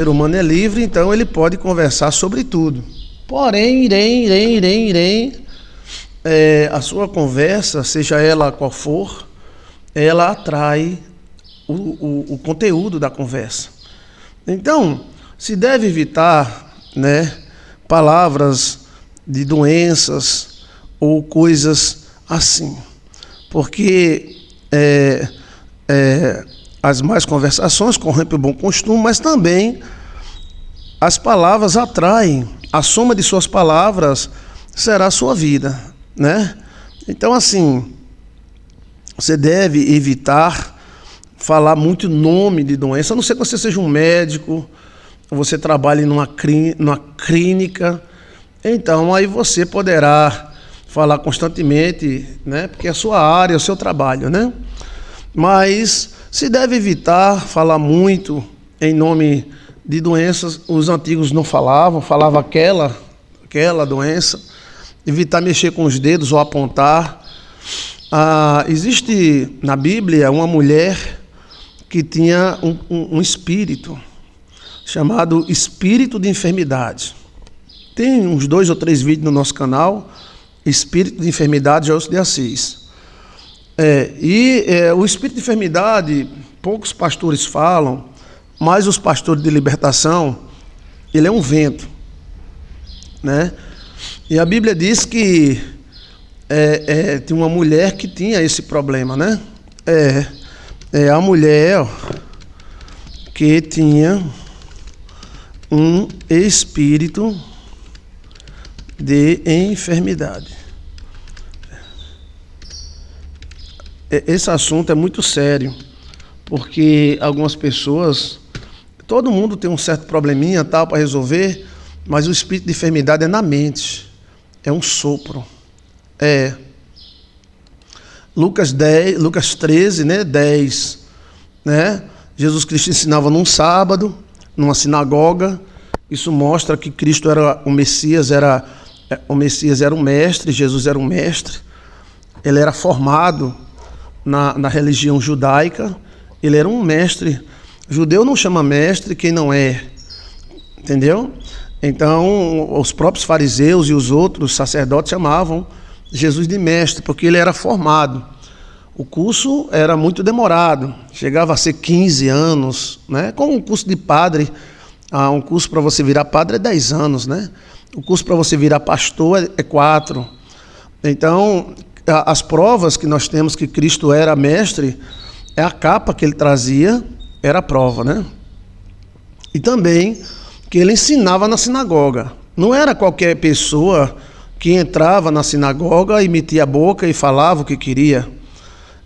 ser humano é livre, então ele pode conversar sobre tudo. Porém, a sua conversa, seja ela qual for, ela atrai o conteúdo da conversa. Então, se deve evitar, né, palavras de doenças ou coisas assim, porque as más conversações corrompem o bom costume, mas também as palavras atraem, a soma de suas palavras será a sua vida, né? Então, assim, você deve evitar falar muito nome de doença, a não ser que você seja um médico, você trabalhe numa clínica, então aí você poderá falar constantemente, né? Porque é a sua área, é o seu trabalho, né? Mas se deve evitar falar muito em nome de doenças. Os antigos não falavam, falava aquela doença. Evitar mexer com os dedos ou apontar. Existe na Bíblia uma mulher que tinha um espírito chamado espírito de enfermidade. Tem uns 2 ou 3 vídeos no nosso canal, espírito de enfermidade, Joelson de Assis. O espírito de enfermidade, poucos pastores falam, mas os pastores de libertação, ele é um vento, né? E a Bíblia diz que tem uma mulher que tinha esse problema, né? A mulher que tinha um espírito de enfermidade. Esse assunto é muito sério, porque algumas pessoas, todo mundo tem um certo probleminha tal para resolver, mas o espírito de enfermidade é na mente, é um sopro. Lucas 13, né, 10, né? Jesus Cristo ensinava num sábado, numa sinagoga. Isso mostra que Cristo era o Messias, o Messias era um mestre, Jesus era um mestre. Ele era formado na religião judaica, ele era um mestre. Judeu não chama mestre quem não é, entendeu? Então, os próprios fariseus e os outros sacerdotes chamavam Jesus de mestre, porque ele era formado. O curso era muito demorado, chegava a ser 15 anos, né? Como um curso de padre, um curso para você virar padre é 10 anos, né? O curso para você virar pastor é 4. Então, as provas que nós temos que Cristo era mestre, é a capa que ele trazia, era a prova, né? E também que ele ensinava na sinagoga. Não era qualquer pessoa que entrava na sinagoga e metia a boca e falava o que queria.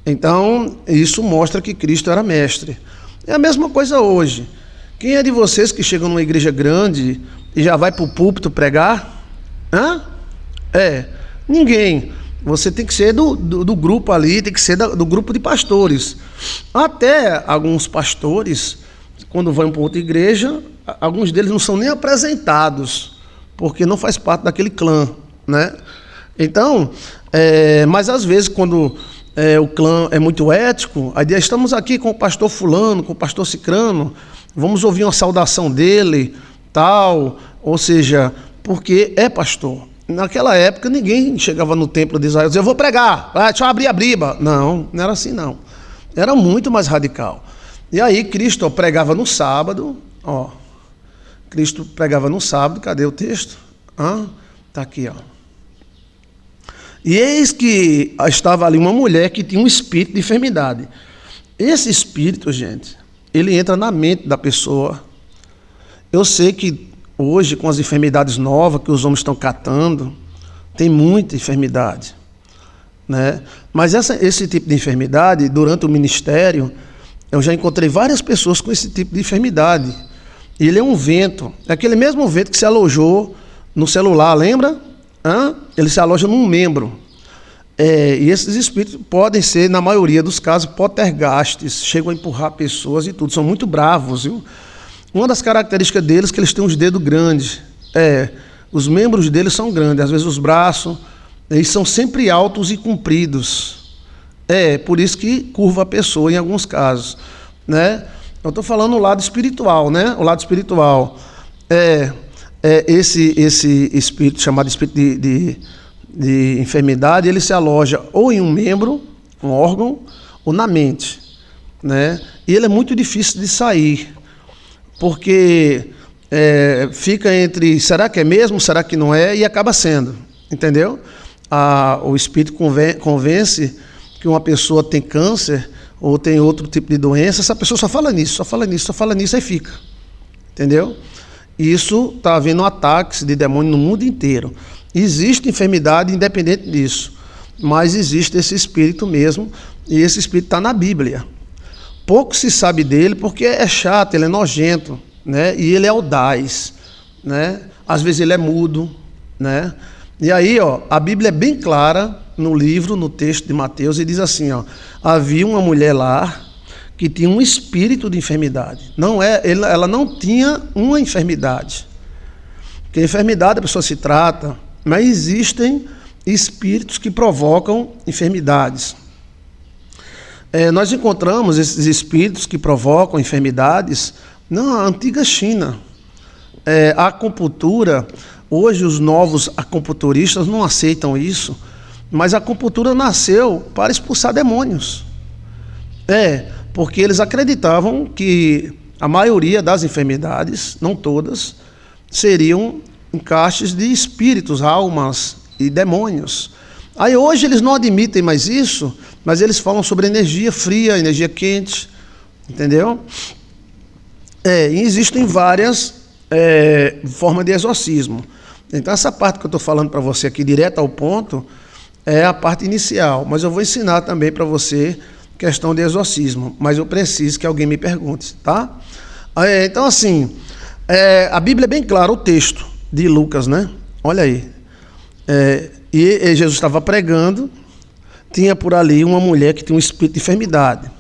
Então, isso mostra que Cristo era mestre. É a mesma coisa hoje. Quem é de vocês que chega numa igreja grande e já vai para o púlpito pregar? Ninguém. Você tem que ser do grupo ali, tem que ser do grupo de pastores. Até alguns pastores, quando vão para outra igreja, alguns deles não são nem apresentados, porque não faz parte daquele clã, né? Então, mas às vezes quando o clã é muito ético, aí estamos aqui com o pastor fulano, com o pastor cicrano, vamos ouvir uma saudação dele, tal, ou seja, porque é pastor. Naquela época ninguém chegava no templo de Israel e dizia, eu vou pregar, deixa eu abrir a Bíblia. Não era assim não. Era muito mais radical. E aí Cristo pregava no sábado, Cristo pregava no sábado, cadê o texto? Está aqui, E eis que estava ali uma mulher que tinha um espírito de enfermidade. Esse espírito, gente, ele entra na mente da pessoa. Eu sei que hoje, com as enfermidades novas que os homens estão catando, tem muita enfermidade, né? Mas esse tipo de enfermidade, durante o ministério, eu já encontrei várias pessoas com esse tipo de enfermidade. Ele é um vento, é aquele mesmo vento que se alojou no celular, lembra? Ele se aloja num membro. E esses espíritos podem ser, na maioria dos casos, poltergastes, chegam a empurrar pessoas e tudo, são muito bravos, viu? Uma das características deles é que eles têm os dedos grandes. Os membros deles são grandes, às vezes os braços, eles são sempre altos e compridos. Por isso que curva a pessoa em alguns casos, né? Eu estou falando o lado espiritual, né? O lado espiritual é esse espírito, chamado espírito de enfermidade, ele se aloja ou em um membro, um órgão, ou na mente, né? E ele é muito difícil de sair, porque fica entre será que é mesmo, será que não é, e acaba sendo, entendeu? O espírito convence que uma pessoa tem câncer ou tem outro tipo de doença, essa pessoa só fala nisso, só fala nisso, só fala nisso, aí fica, entendeu? Isso está havendo ataques de demônio no mundo inteiro. Existe enfermidade independente disso, mas existe esse espírito mesmo, e esse espírito está na Bíblia. Pouco se sabe dele porque é chato, ele é nojento, né? E ele é audaz, né? Às vezes ele é mudo, né? E aí, a Bíblia é bem clara no livro, no texto de Mateus, e diz assim, havia uma mulher lá que tinha um espírito de enfermidade. Ela não tinha uma enfermidade. Porque enfermidade a pessoa se trata, mas existem espíritos que provocam enfermidades. Nós encontramos esses espíritos que provocam enfermidades na antiga China. A acupuntura, hoje os novos acupunturistas não aceitam isso, mas a acupuntura nasceu para expulsar demônios. Porque eles acreditavam que a maioria das enfermidades, não todas, seriam encaixes de espíritos, almas e demônios. Aí hoje eles não admitem mais isso, mas eles falam sobre energia fria, energia quente, entendeu? E existem várias formas de exorcismo. Então essa parte que eu estou falando para você aqui, direto ao ponto, é a parte inicial, mas eu vou ensinar também para você questão de exorcismo, mas eu preciso que alguém me pergunte, tá? Então assim, a Bíblia é bem clara, o texto de Lucas, né? Olha aí. E Jesus estava pregando, tinha por ali uma mulher que tinha um espírito de enfermidade.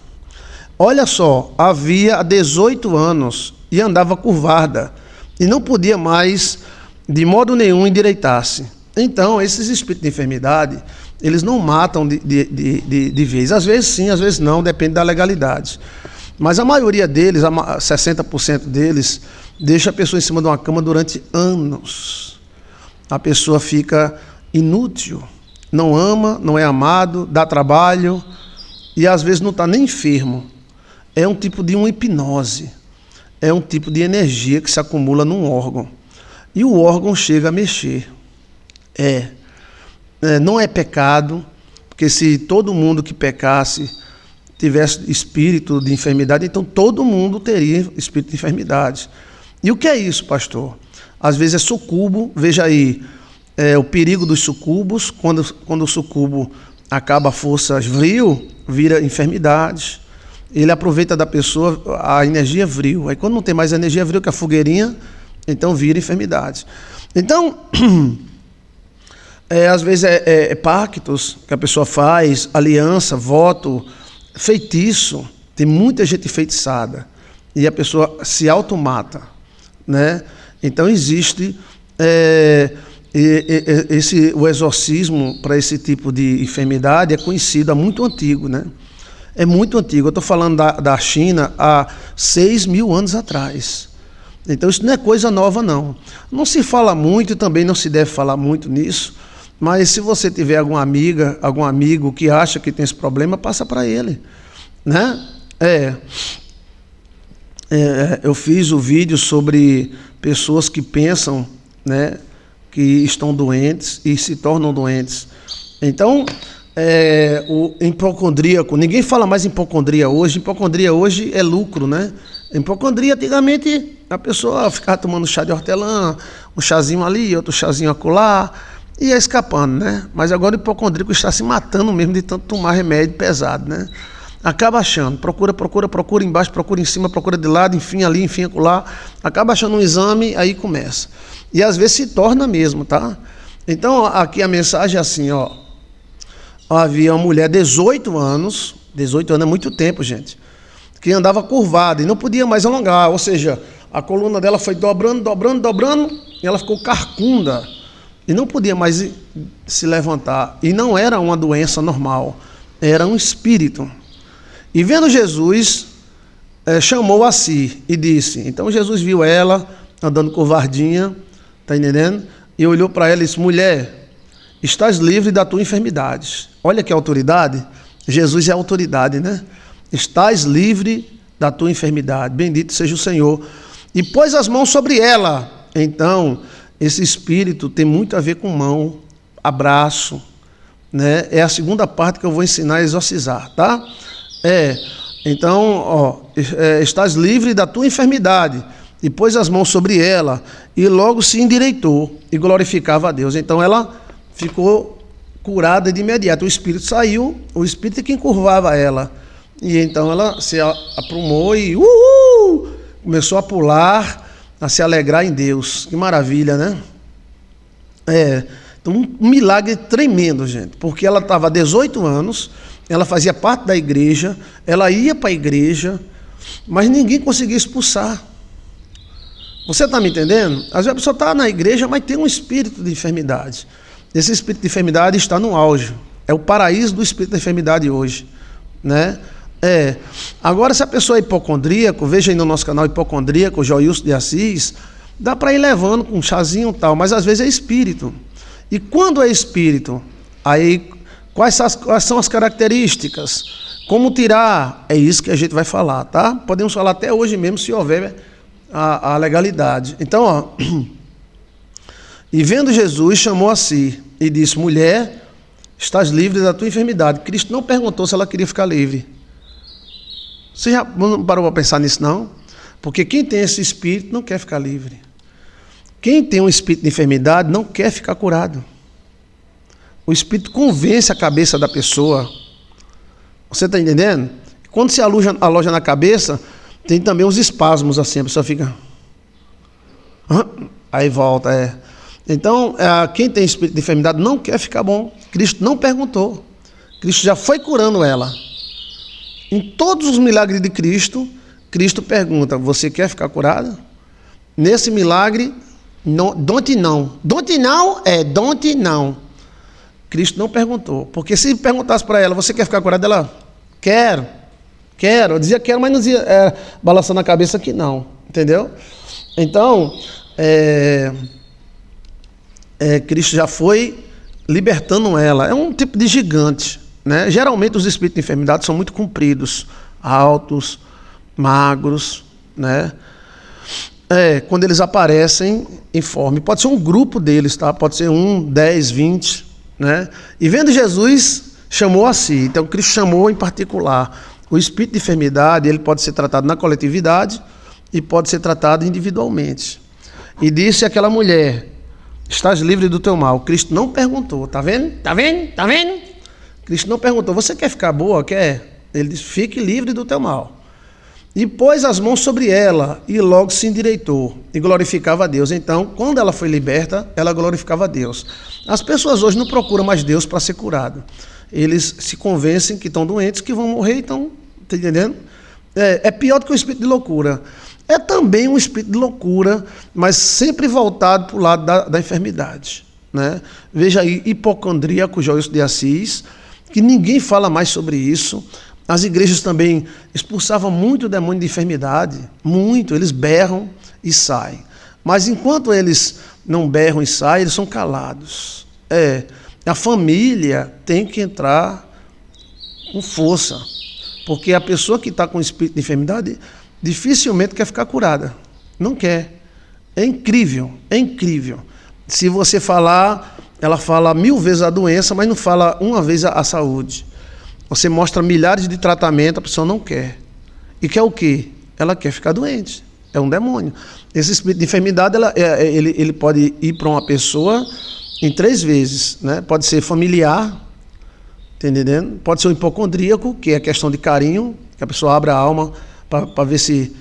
Olha só, havia 18 anos e andava curvada e não podia mais de modo nenhum endireitar-se. Então, esses espíritos de enfermidade, eles não matam de vez. Às vezes sim, às vezes não, depende da legalidade. Mas a maioria deles, 60% deles, deixa a pessoa em cima de uma cama durante anos. A pessoa fica inútil, não ama, não é amado, dá trabalho e às vezes não está nem enfermo. É um tipo de uma hipnose, é um tipo de energia que se acumula num órgão. E o órgão chega a mexer. Não é pecado, porque se todo mundo que pecasse tivesse espírito de enfermidade, então todo mundo teria espírito de enfermidade. E o que é isso, pastor? Às vezes é sucubo, veja aí, o perigo dos sucubos, quando o sucubo acaba a força vril, vira enfermidade. Ele aproveita da pessoa a energia vril. Aí quando não tem mais energia vril, que é a fogueirinha, então vira enfermidade. Então, às vezes pactos que a pessoa faz, aliança, voto, feitiço. Tem muita gente enfeitiçada e a pessoa se automata, né? Então existe o exorcismo para esse tipo de enfermidade é conhecido há muito antigo, né? É muito antigo. Eu estou falando da China há 6.000 anos atrás. Então isso não é coisa nova, não. Não se fala muito e também não se deve falar muito nisso, mas se você tiver alguma amiga, algum amigo que acha que tem esse problema, passa para ele, né? Eu fiz o vídeo sobre pessoas que pensam, né, que estão doentes e se tornam doentes. Então, o hipocondríaco, ninguém fala mais em hipocondria hoje. Hipocondria hoje é lucro, né? Hipocondria, antigamente, a pessoa ficava tomando chá de hortelã, um chazinho ali, outro chazinho acolá, e ia escapando, né? Mas agora o hipocondríaco está se matando mesmo de tanto tomar remédio pesado, né? Acaba achando, procura embaixo, procura em cima, procura de lado, enfim ali, enfim acolá, acaba achando um exame, aí começa. E às vezes se torna mesmo, tá? Então aqui a mensagem é assim, havia uma mulher, 18 anos é muito tempo, gente, que andava curvada e não podia mais alongar, ou seja, a coluna dela foi dobrando, e ela ficou carcunda e não podia mais se levantar. E não era uma doença normal, era um espírito. E vendo Jesus, chamou a si e disse. Então Jesus viu ela andando covardinha, tá entendendo? E olhou para ela e disse: mulher, estás livre da tua enfermidade. Olha que autoridade. Jesus é autoridade, né? Estás livre da tua enfermidade. Bendito seja o Senhor. E pôs as mãos sobre ela. Então, esse espírito tem muito a ver com mão, abraço, né? É a segunda parte que eu vou ensinar a exorcizar, tá? Então, estás livre da tua enfermidade. E pôs as mãos sobre ela, e logo se endireitou e glorificava a Deus. Então ela ficou curada de imediato. O espírito saiu, o espírito que encurvava ela. E então ela se aprumou e começou a pular, a se alegrar em Deus. Que maravilha, né? Então, um milagre tremendo, gente. Porque ela estava há 18 anos, ela fazia parte da igreja, ela ia para a igreja, mas ninguém conseguia expulsar. Você está me entendendo? Às vezes a pessoa está na igreja, mas tem um espírito de enfermidade. Esse espírito de enfermidade está no auge. É o paraíso do espírito da enfermidade hoje, né? Agora, se a pessoa é hipocondríaco, veja aí no nosso canal Hipocondríaco, Joilson de Assis, dá para ir levando com um chazinho e tal, mas às vezes é espírito. E quando é espírito, aí quais são as características? Como tirar? É isso que a gente vai falar, tá? Podemos falar até hoje mesmo, se houver a legalidade. Então, e vendo Jesus, chamou a si e disse: mulher, estás livre da tua enfermidade. Cristo não perguntou se ela queria ficar livre. Você já não parou para pensar nisso, não? Porque quem tem esse espírito não quer ficar livre. Quem tem um espírito de enfermidade não quer ficar curado. O espírito convence a cabeça da pessoa. Você está entendendo? Quando se aloja na cabeça, tem também os espasmos assim, a pessoa fica... Aí volta, Então, quem tem espírito de enfermidade não quer ficar bom. Cristo não perguntou. Cristo já foi curando ela. Em todos os milagres de Cristo, Cristo pergunta: você quer ficar curada? Nesse milagre, don't não. Cristo não perguntou. Porque se perguntasse para ela: você quer ficar curada? Ela: quero. Eu dizia quero, mas não dizia balançando a cabeça que não. Entendeu? Então, Cristo já foi libertando ela. É um tipo de gigante, né? Geralmente os espíritos de enfermidade são muito compridos, altos, magros, né? Quando eles aparecem em forma. Pode ser um grupo deles, tá? Pode ser 1, 10, 20, né? E vendo Jesus, chamou a si. Então Cristo chamou em particular. O espírito de enfermidade, ele pode ser tratado na coletividade e pode ser tratado individualmente. E disse àquela mulher: estás livre do teu mal. Cristo não perguntou. Tá vendo? Cristo não perguntou: você quer ficar boa? Quer? Ele disse: fique livre do teu mal. E pôs as mãos sobre ela e logo se endireitou e glorificava a Deus. Então, quando ela foi liberta, ela glorificava a Deus. As pessoas hoje não procuram mais Deus para ser curado. Eles se convencem que estão doentes, que vão morrer, então, tá entendendo? É pior do que o espírito de loucura. É também um espírito de loucura, mas sempre voltado para o lado da enfermidade, né? Veja aí, hipocondríaco, Joilson de Assis, que ninguém fala mais sobre isso. As igrejas também expulsavam muito o demônio de enfermidade, muito, eles berram e saem. Mas enquanto eles não berram e saem, eles são calados. A família tem que entrar com força, porque a pessoa que está com espírito de enfermidade dificilmente quer ficar curada. Não quer. É incrível. Se você falar, ela fala 1000 vezes a doença, mas não fala uma vez a saúde. Você mostra milhares de tratamentos, a pessoa não quer. E quer o quê? Ela quer ficar doente. É um demônio. Esse espírito de enfermidade, ele pode ir para uma pessoa em 3 vezes, né? Pode ser familiar, tá entendendo? Pode ser um hipocondríaco, que é questão de carinho, que a pessoa abre a alma para ver se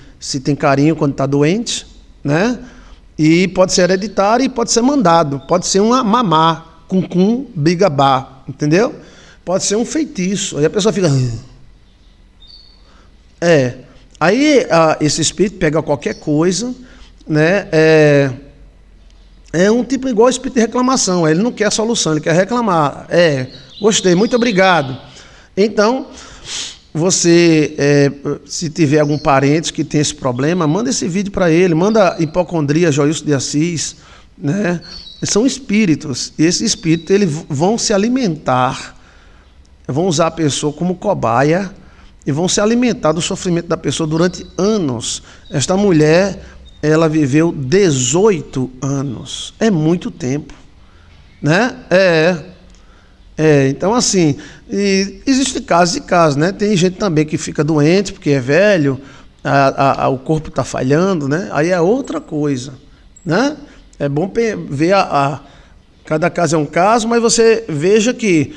tem carinho quando está doente, né? E pode ser hereditário e pode ser mandado. Pode ser uma mamá, cum, bigabá, entendeu? Pode ser um feitiço. Aí a pessoa fica... Aí esse espírito pega qualquer coisa, né? É um tipo igual ao espírito de reclamação. Ele não quer a solução, ele quer reclamar. Gostei, muito obrigado. Então, você, se tiver algum parente que tem esse problema, manda esse vídeo para ele, manda hipocondria, Joilson de Assis, né? São espíritos, e esses espíritos eles vão se alimentar, vão usar a pessoa como cobaia e vão se alimentar do sofrimento da pessoa durante anos. Esta mulher, ela viveu 18 anos, é muito tempo, né? Então assim, existe casos e casos, né? Tem gente também que fica doente porque é velho, o corpo está falhando, né? Aí é outra coisa, né? É bom ver cada caso é um caso, mas você veja que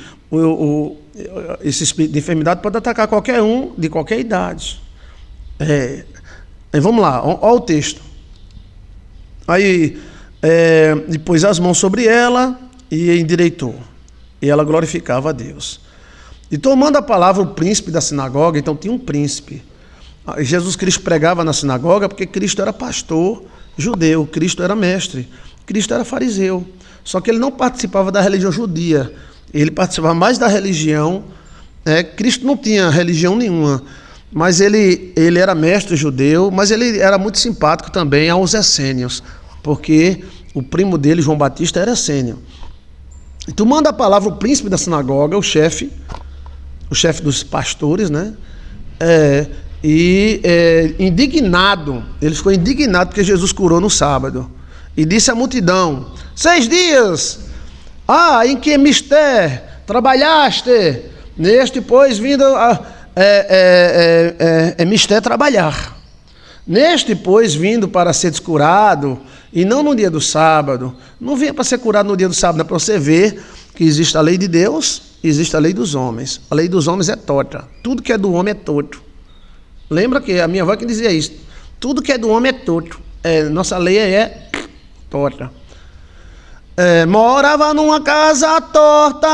esse espírito de enfermidade pode atacar qualquer um de qualquer idade. Vamos lá, olha o texto. Aí, e pôs as mãos sobre ela e endireitou. E ela glorificava a Deus. E tomando a palavra o príncipe da sinagoga, então tinha um príncipe. Jesus Cristo pregava na sinagoga porque Cristo era pastor judeu, Cristo era mestre, Cristo era fariseu. Só que ele não participava da religião judia, ele participava mais da religião. Cristo não tinha religião nenhuma, mas ele era mestre judeu, mas ele era muito simpático também aos essênios, porque o primo dele, João Batista, era essênio. E tomando a palavra o príncipe da sinagoga, o chefe dos pastores, né? Indignado, ele ficou indignado porque Jesus curou no sábado. E disse à multidão: 6 dias, em que mister trabalhaste, neste, pois, vindo mister trabalhar. Neste, pois, vindo para seres curado, e não no dia do sábado. Não vinha para ser curado no dia do sábado, é para você ver que existe a lei de Deus, existe a lei dos homens. A lei dos homens é torta, tudo que é do homem é torto. Lembra que a minha avó que dizia isso, tudo que é do homem é torto. Nossa lei é torta. Morava numa casa torta,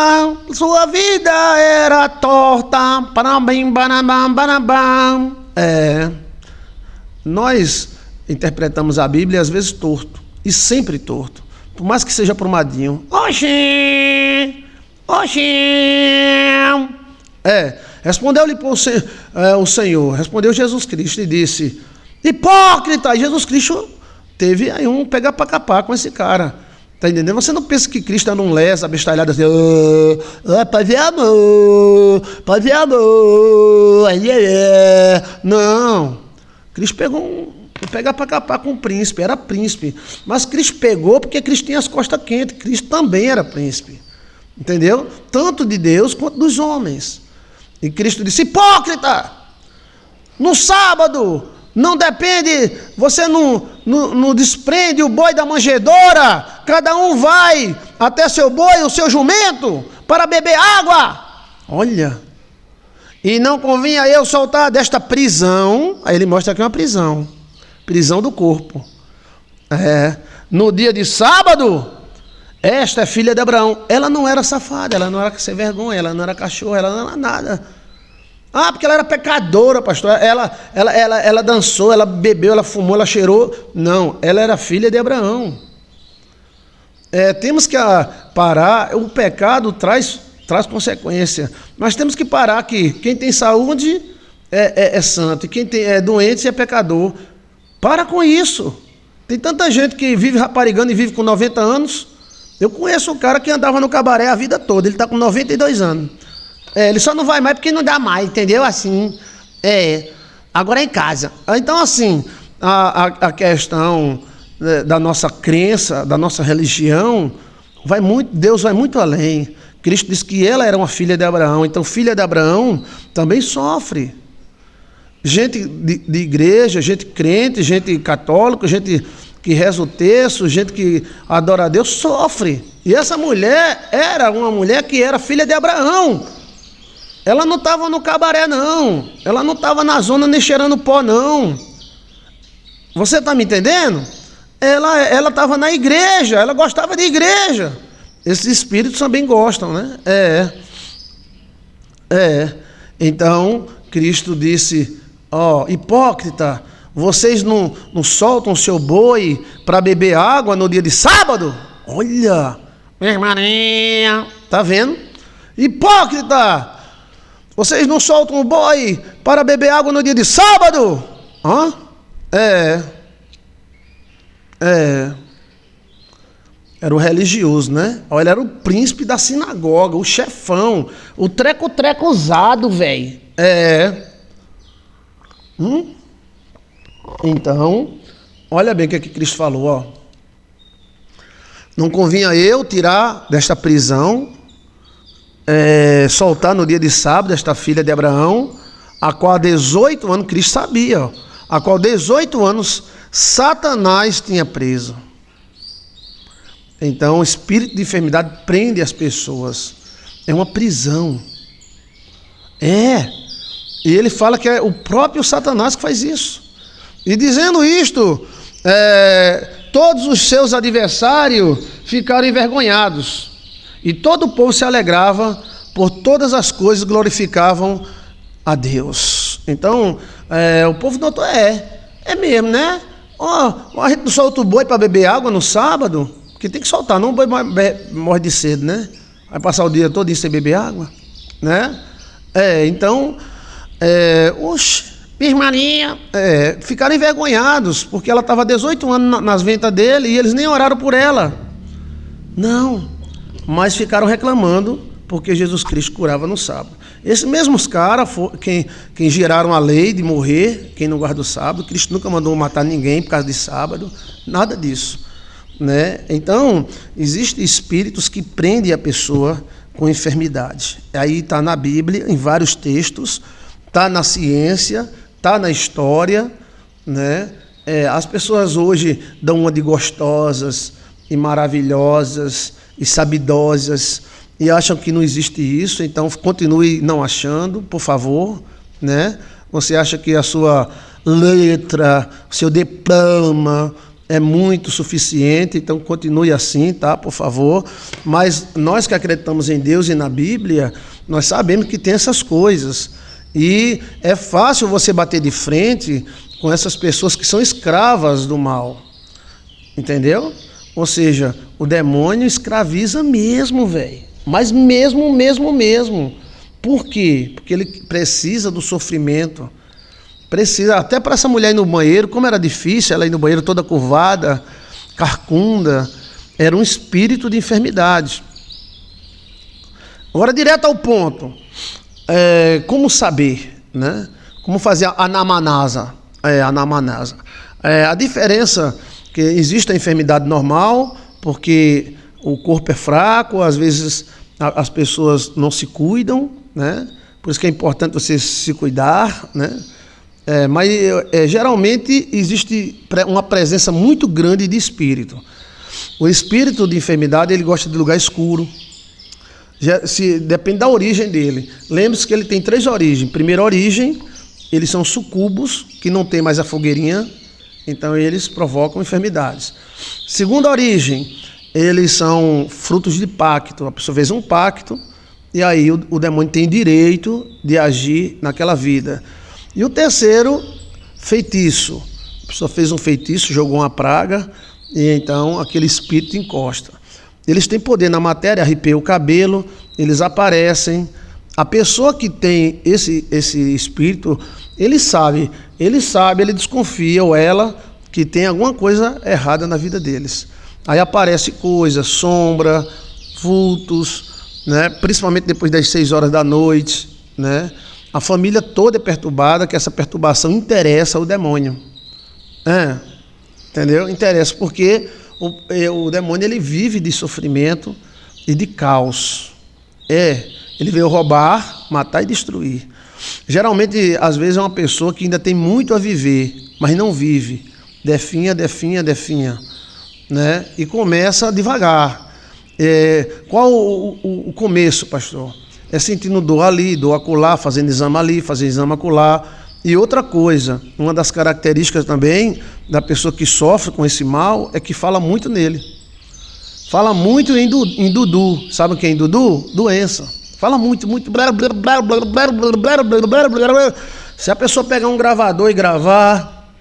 sua vida era torta. Nós interpretamos a Bíblia às vezes torto, e sempre torto, por mais que seja prumadinho. Oxi! Respondeu-lhe o Senhor, respondeu Jesus Cristo e disse: hipócrita! E Jesus Cristo teve aí um pegar para capar com esse cara. Tá entendendo? Você não pensa que Cristo era um lesa, abestalhado assim, pode ver amor, não. Cristo pegou pegar para capar com o príncipe, era príncipe. Mas Cristo pegou porque Cristo tinha as costas quentes, Cristo também era príncipe. Entendeu? Tanto de Deus quanto dos homens. E Cristo disse: hipócrita! No sábado não depende, você não desprende o boi da manjedoura, cada um vai até seu boi, o seu jumento, para beber água. Olha, e não convinha eu soltar desta prisão. Aí ele mostra aqui uma prisão do corpo. No dia de sábado, esta é filha de Abraão. Ela não era safada, ela não era sem vergonha, ela não era cachorra, ela não era nada. Porque ela era pecadora, pastor. Ela dançou, ela bebeu, ela fumou, ela cheirou. Não, ela era filha de Abraão. Temos que parar. O pecado traz consequência. Mas temos que parar que quem tem saúde é santo, e quem é doente é pecador. Para com isso. Tem tanta gente que vive raparigando e vive com 90 anos. Eu conheço um cara que andava no cabaré a vida toda, ele está com 92 anos. Ele só não vai mais porque não dá mais, entendeu? Assim, agora é em casa. Então, assim, a questão da nossa crença, da nossa religião, Deus vai muito além. Cristo disse que ela era uma filha de Abraão, então filha de Abraão também sofre. Gente de igreja, gente crente, gente católica, gente que reza o texto, gente que adora a Deus, sofre. E essa mulher era uma mulher que era filha de Abraão. Ela não estava no cabaré, não. Ela não estava na zona nem cheirando pó, não. Você está me entendendo? Ela estava na igreja, ela gostava de igreja. Esses espíritos também gostam, né? Então, Cristo disse: hipócrita, vocês não soltam o seu boi para beber água no dia de sábado? Olha, minha irmãinha, tá vendo? Hipócrita! Vocês não soltam o boi para beber água no dia de sábado? Hã? Era o religioso, né? Olha, era o príncipe da sinagoga, o chefão, o treco-treco usado, velho. Então, olha bem o que Cristo falou, ó. Não convinha eu tirar desta prisão, soltar no dia de sábado esta filha de Abraão, a qual há 18 anos, Cristo sabia, ó, a qual 18 anos Satanás tinha preso. Então, o espírito de enfermidade prende as pessoas. É uma prisão. E ele fala que é o próprio Satanás que faz isso. E dizendo isto, todos os seus adversários ficaram envergonhados. E todo o povo se alegrava, por todas as coisas glorificavam a Deus. Então, o povo notou, é mesmo, né? A gente não solta o boi para beber água no sábado, porque tem que soltar, não o boi morre de sede, né? Vai passar o dia todo sem beber água, né? Então, Maria, ficaram envergonhados, porque ela estava 18 anos nas ventas dele e eles nem oraram por ela. Não, mas ficaram reclamando porque Jesus Cristo curava no sábado. Esses mesmos caras, quem geraram a lei de morrer, quem não guarda o sábado, Cristo nunca mandou matar ninguém por causa de sábado, nada disso, né? Então, existem espíritos que prendem a pessoa com enfermidade. Aí está na Bíblia, em vários textos, está na ciência, está na história, né? As pessoas hoje dão uma de gostosas e maravilhosas e sabidosas e acham que não existe isso, então continue não achando, por favor, né? Você acha que a sua letra, o seu diploma é muito suficiente, então continue assim, tá? Por favor. Mas nós que acreditamos em Deus e na Bíblia, nós sabemos que tem essas coisas. E é fácil você bater de frente com essas pessoas que são escravas do mal. Entendeu? Ou seja, o demônio escraviza mesmo, velho. Mas mesmo. Por quê? Porque ele precisa do sofrimento. Precisa, até para essa mulher ir no banheiro, como era difícil ela ir no banheiro toda curvada, carcunda, era um espírito de enfermidade. Agora, direto ao ponto. Como saber, né? Como fazer a anamnese? A diferença que existe a enfermidade normal, porque o corpo é fraco, às vezes as pessoas não se cuidam, né? Por isso que é importante você se cuidar, né? Mas geralmente existe uma presença muito grande de espírito. O espírito de enfermidade, ele gosta de lugar escuro. Depende da origem dele. Lembre-se que ele tem 3 origens. Primeira origem, eles são sucubos, que não tem mais a fogueirinha, então eles provocam enfermidades. Segunda origem, eles são frutos de pacto. A pessoa fez um pacto e aí o demônio tem direito de agir naquela vida. E o terceiro, feitiço. A pessoa fez um feitiço, jogou uma praga e então aquele espírito encosta. Eles têm poder na matéria, arrepia o cabelo, eles aparecem. A pessoa que tem esse espírito, ele desconfia, ou ela, que tem alguma coisa errada na vida deles. Aí aparece coisa, sombra, vultos, né? Principalmente depois das 6 horas da noite, né? A família toda é perturbada, que essa perturbação interessa ao demônio. Entendeu? Interessa, porque o demônio, ele vive de sofrimento e de caos. Ele veio roubar, matar e destruir. Geralmente, às vezes, é uma pessoa que ainda tem muito a viver, mas não vive. Definha, né? E começa devagar. Qual o começo, pastor? É sentindo dor ali, dor acolá, fazendo exame ali, fazendo exame acolá. E outra coisa, uma das características também da pessoa que sofre com esse mal é que fala muito nele. Fala muito em Dudu. Sabe o que é em Dudu? Doença. Fala muito. Se a pessoa pegar um gravador e gravar,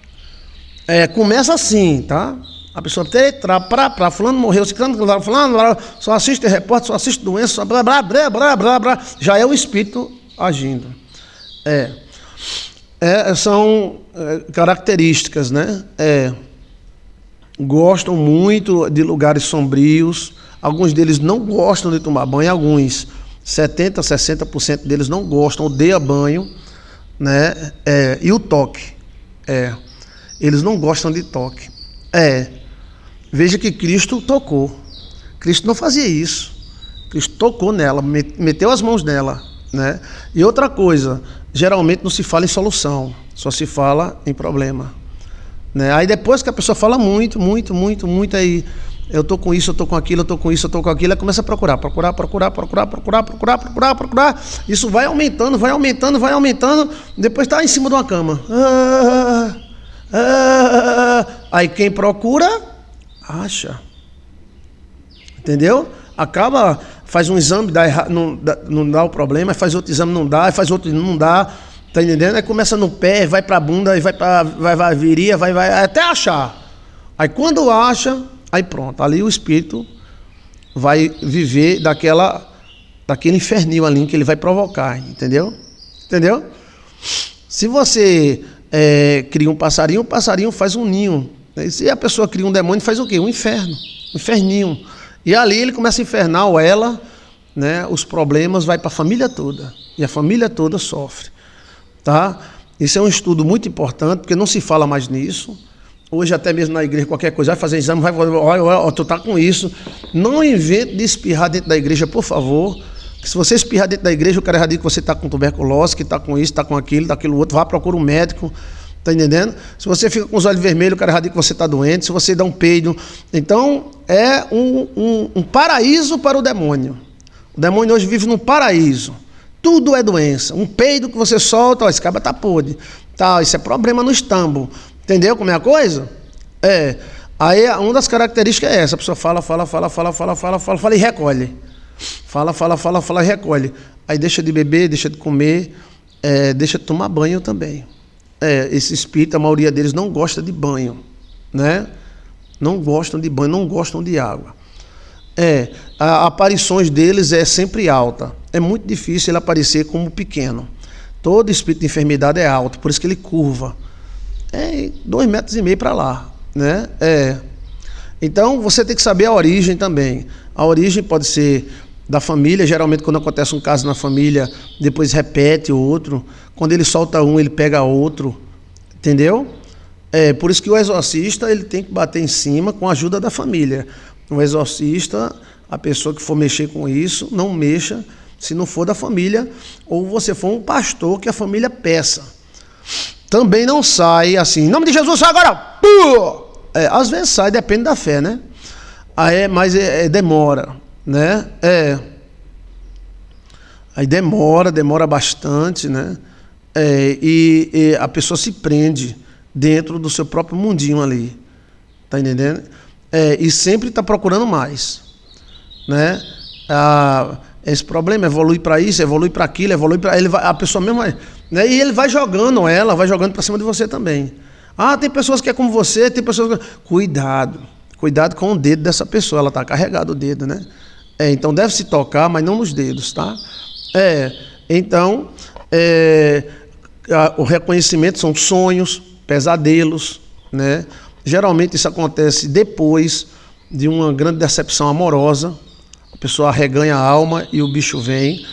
começa assim, tá? A pessoa fulano morreu, fulano, só assiste repórter, só assiste doença, só blá, blá, blá, blá, blá, blá. Já é o espírito agindo. São características, né? Gostam muito de lugares sombrios. Alguns deles não gostam de tomar banho. Alguns, 70%, 60% deles não gostam, odeiam banho, né? E o toque. Eles não gostam de toque. Veja que Cristo tocou. Cristo não fazia isso. Cristo tocou nela, meteu as mãos nela, né? E outra coisa, geralmente não se fala em solução, só se fala em problema, né? Aí depois que a pessoa fala muito, aí eu tô com isso, eu tô com aquilo, eu tô com isso, eu tô com aquilo, aí começa a procurar. Isso vai aumentando, depois tá em cima de uma cama. Aí quem procura, acha. Entendeu? Acaba, faz um exame, não dá o problema, faz outro exame, não dá, faz outro, não dá, tá entendendo? Aí começa no pé, vai pra bunda, aí vai viria, vai, até achar. Aí quando acha, aí pronto, ali o espírito vai viver daquele infernil ali que ele vai provocar, entendeu? Entendeu? Se você cria um passarinho, o passarinho faz um ninho. Se a pessoa cria um demônio, faz o quê? Um inferno, um inferninho. E ali ele começa a infernar ela, né? Os problemas vai para a família toda. E a família toda sofre. Tá? Isso é um estudo muito importante, porque não se fala mais nisso. Hoje até mesmo na igreja, qualquer coisa, vai fazer exame, olha, tu tá com isso. Não invente de espirrar dentro da igreja, por favor. Se você espirrar dentro da igreja, o cara já diz que você está com tuberculose, que está com isso, está com aquilo, daquilo outro. Vá, procura um médico. Tá entendendo? Se você fica com os olhos vermelhos, o cara já diz que você está doente. Se você dá um peido. Então, é um paraíso para o demônio. O demônio hoje vive num paraíso. Tudo é doença. Um peido que você solta, ó, esse cara tá podre. Tá, isso é problema no estômago. Entendeu como é a coisa? Aí, uma das características é essa. A pessoa fala e recolhe. Fala e recolhe. Aí deixa de beber, deixa de comer, deixa de tomar banho também. Esse espírito, a maioria deles não gosta de banho, né? Não gostam de banho, não gostam de água. As aparições deles é sempre alta. É muito difícil ele aparecer como pequeno. Todo espírito de enfermidade é alto, por isso que ele curva. 2,5 metros para lá, né? Então você tem que saber a origem também. A origem pode ser da família. Geralmente quando acontece um caso na família, depois repete o outro. Quando ele solta um, ele pega outro, entendeu? Por isso que o exorcista ele tem que bater em cima com a ajuda da família. O exorcista, a pessoa que for mexer com isso, não mexa se não for da família, ou você for um pastor que a família peça. Também não sai assim, em nome de Jesus, sai agora! Às vezes sai, depende da fé, né? Mas demora, né? Aí demora bastante, né? E a pessoa se prende dentro do seu próprio mundinho ali, tá entendendo? E sempre está procurando mais, né? Esse problema evolui para isso, evolui para aquilo, evolui para a pessoa mesmo, né? E ele vai jogando para cima de você também. Tem pessoas que é como você, tem pessoas que... Cuidado com o dedo dessa pessoa, ela está carregada o dedo, né? Então deve se tocar, mas não nos dedos, tá? Então o reconhecimento são sonhos, pesadelos, né? Geralmente isso acontece depois de uma grande decepção amorosa. A pessoa arreganha a alma e o bicho vem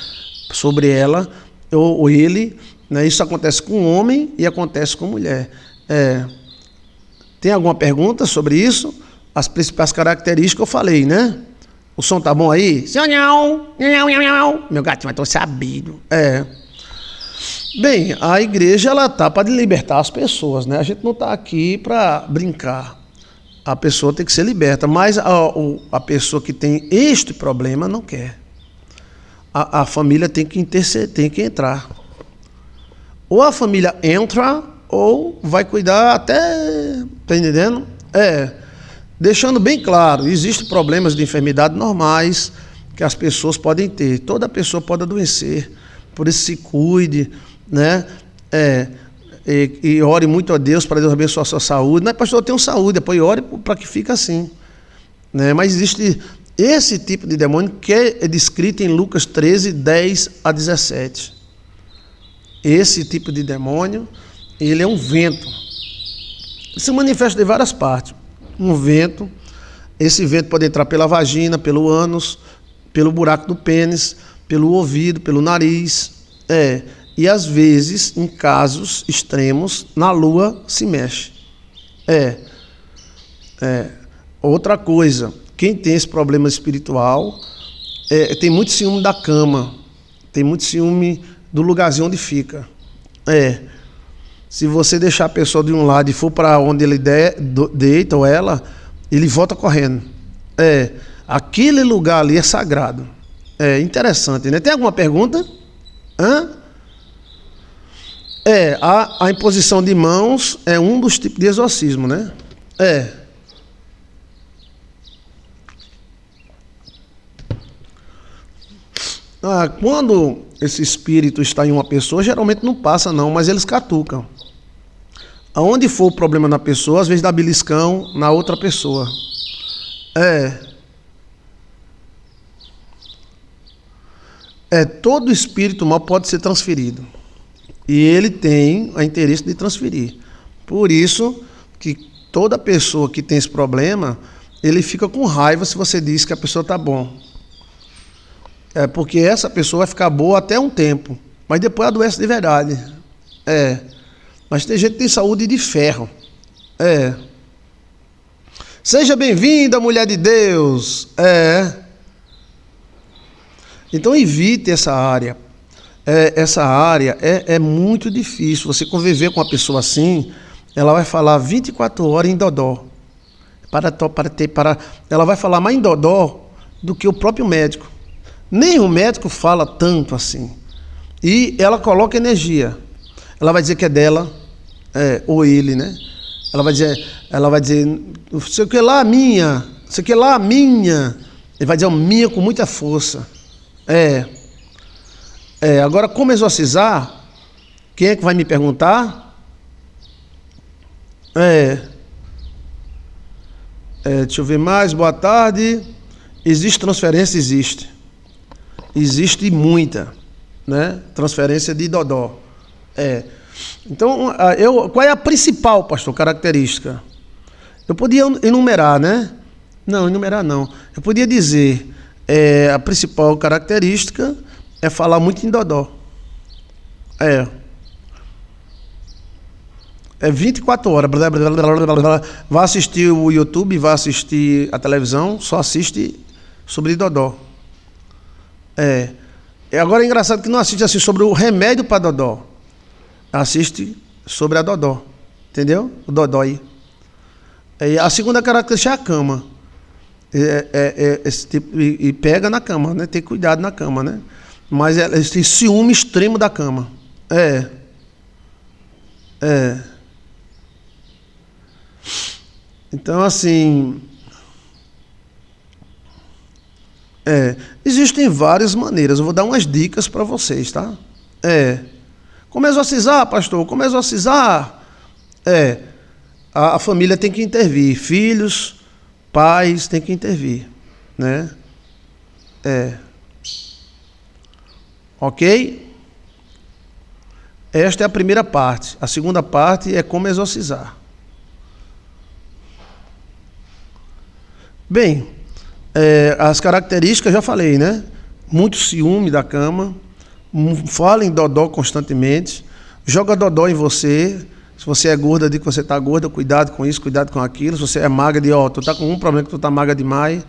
sobre ela ou ele, né? Isso acontece com homem e acontece com mulher. Tem alguma pergunta sobre isso? As principais características eu falei, né? O som tá bom aí? Meu gatinho, mas tô sabido. Bem, a igreja ela tá para libertar as pessoas, né? A gente não tá aqui para brincar. A pessoa tem que ser liberta, mas a pessoa que tem este problema não quer. A família tem que interceder, tem que entrar. Ou a família entra, ou vai cuidar até... Tá entendendo? Deixando bem claro, existem problemas de enfermidade normais que as pessoas podem ter. Toda pessoa pode adoecer, por isso se cuide, né? E ore muito a Deus para Deus abençoar a sua saúde. Não é, pastor, eu tenho saúde, depois ore para que fique assim, né? Mas existe esse tipo de demônio que é descrito em Lucas 13, 10 a 17. Esse tipo de demônio, ele é um vento. Ele se manifesta de várias partes. Um vento, esse vento pode entrar pela vagina, pelo ânus, pelo buraco do pênis, pelo ouvido, pelo nariz. E às vezes, em casos extremos, na lua se mexe. Outra coisa, quem tem esse problema espiritual tem muito ciúme da cama, tem muito ciúme do lugarzinho onde fica. Se você deixar a pessoa de um lado e for para onde ele deita ou ela, ele volta correndo. Aquele lugar ali é sagrado. É interessante, né? Tem alguma pergunta? A imposição de mãos é um dos tipos de exorcismo, né? Quando esse espírito está em uma pessoa, geralmente não passa não, mas eles catucam. Aonde for o problema na pessoa, às vezes dá beliscão na outra pessoa. Todo espírito mal pode ser transferido. E ele tem o interesse de transferir. Por isso que toda pessoa que tem esse problema, ele fica com raiva se você diz que a pessoa está bom. Porque essa pessoa vai ficar boa até um tempo, mas depois adoece de verdade. Mas tem gente que tem saúde de ferro. Seja bem-vinda, mulher de Deus. Então evite essa área. Essa área é muito difícil. Você conviver com uma pessoa assim, ela vai falar 24 horas em dodó. Ela vai falar mais em dodó do que o próprio médico. Nem o médico fala tanto assim. E ela coloca energia. Ela vai dizer que é dela, ou ele, né? Ela vai dizer, sei que lá minha, sei que lá minha. Ele vai dizer minha com muita força. Agora, como exorcizar? Quem é que vai me perguntar? Deixa eu ver mais. Boa tarde. Existe transferência? Existe. Existe muita, né? Transferência de dodó. Então, qual é a principal, pastor, característica? Eu podia enumerar, né? Não, enumerar não. Eu podia dizer, a principal característica é falar muito em dodó. 24 horas. Vai assistir o YouTube, vai assistir a televisão, só assiste sobre dodó. Agora é engraçado que não assiste assim sobre o remédio para dodó. Assiste sobre a dodó. Entendeu? O dodó aí. A segunda característica é a cama. Esse tipo, e pega na cama, né? Tem cuidado na cama, né? Mas eles têm ciúme extremo da cama. Então, assim... existem várias maneiras. Eu vou dar umas dicas para vocês, tá? Como exorcizar, pastor? Como exorcizar? A família tem que intervir. Filhos, pais têm que intervir, né? Ok? Esta é a primeira parte. A segunda parte é como exorcizar. Bem, as características já falei, né? Muito ciúme da cama, fala em dodó constantemente, joga dodó em você. Se você é gorda, diz que você está gorda, cuidado com isso, cuidado com aquilo. Se você é magra, diz, tu está com um problema que tu está magra demais.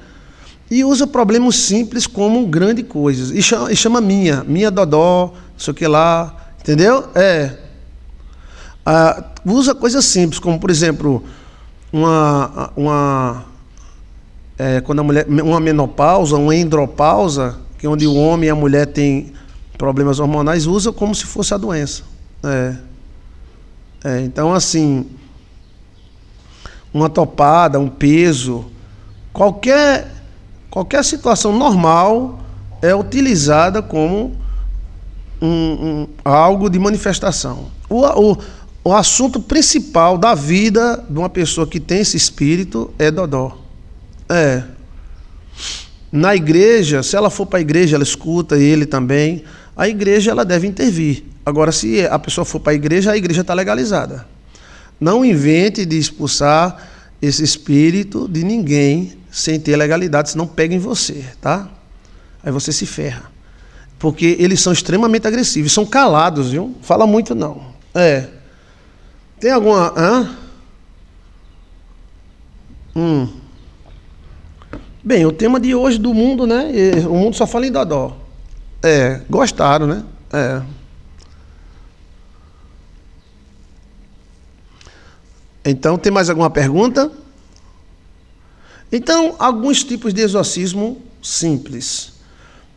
E usa problemas simples como grande coisas. E chama minha dodó, não sei o que lá, entendeu? Usa coisas simples, como por exemplo, quando a mulher, uma menopausa, uma andropausa, que é onde o homem e a mulher têm problemas hormonais, usa como se fosse a doença. Então, assim, uma topada, um peso, qualquer situação normal é utilizada como algo de manifestação. O assunto principal da vida de uma pessoa que tem esse espírito é dodó. Na igreja, se ela for para a igreja, ela escuta ele também. A igreja ela deve intervir. Agora, se a pessoa for para a igreja está legalizada. Não invente de expulsar esse espírito de ninguém sem ter legalidade, senão pega em você, tá? Aí você se ferra. Porque eles são extremamente agressivos, são calados, viu? Fala muito não. Tem alguma... Bem, o tema de hoje do mundo, né? O mundo só fala em dodó. Gostaram, né? Então, tem mais alguma pergunta? Então, alguns tipos de exorcismo simples.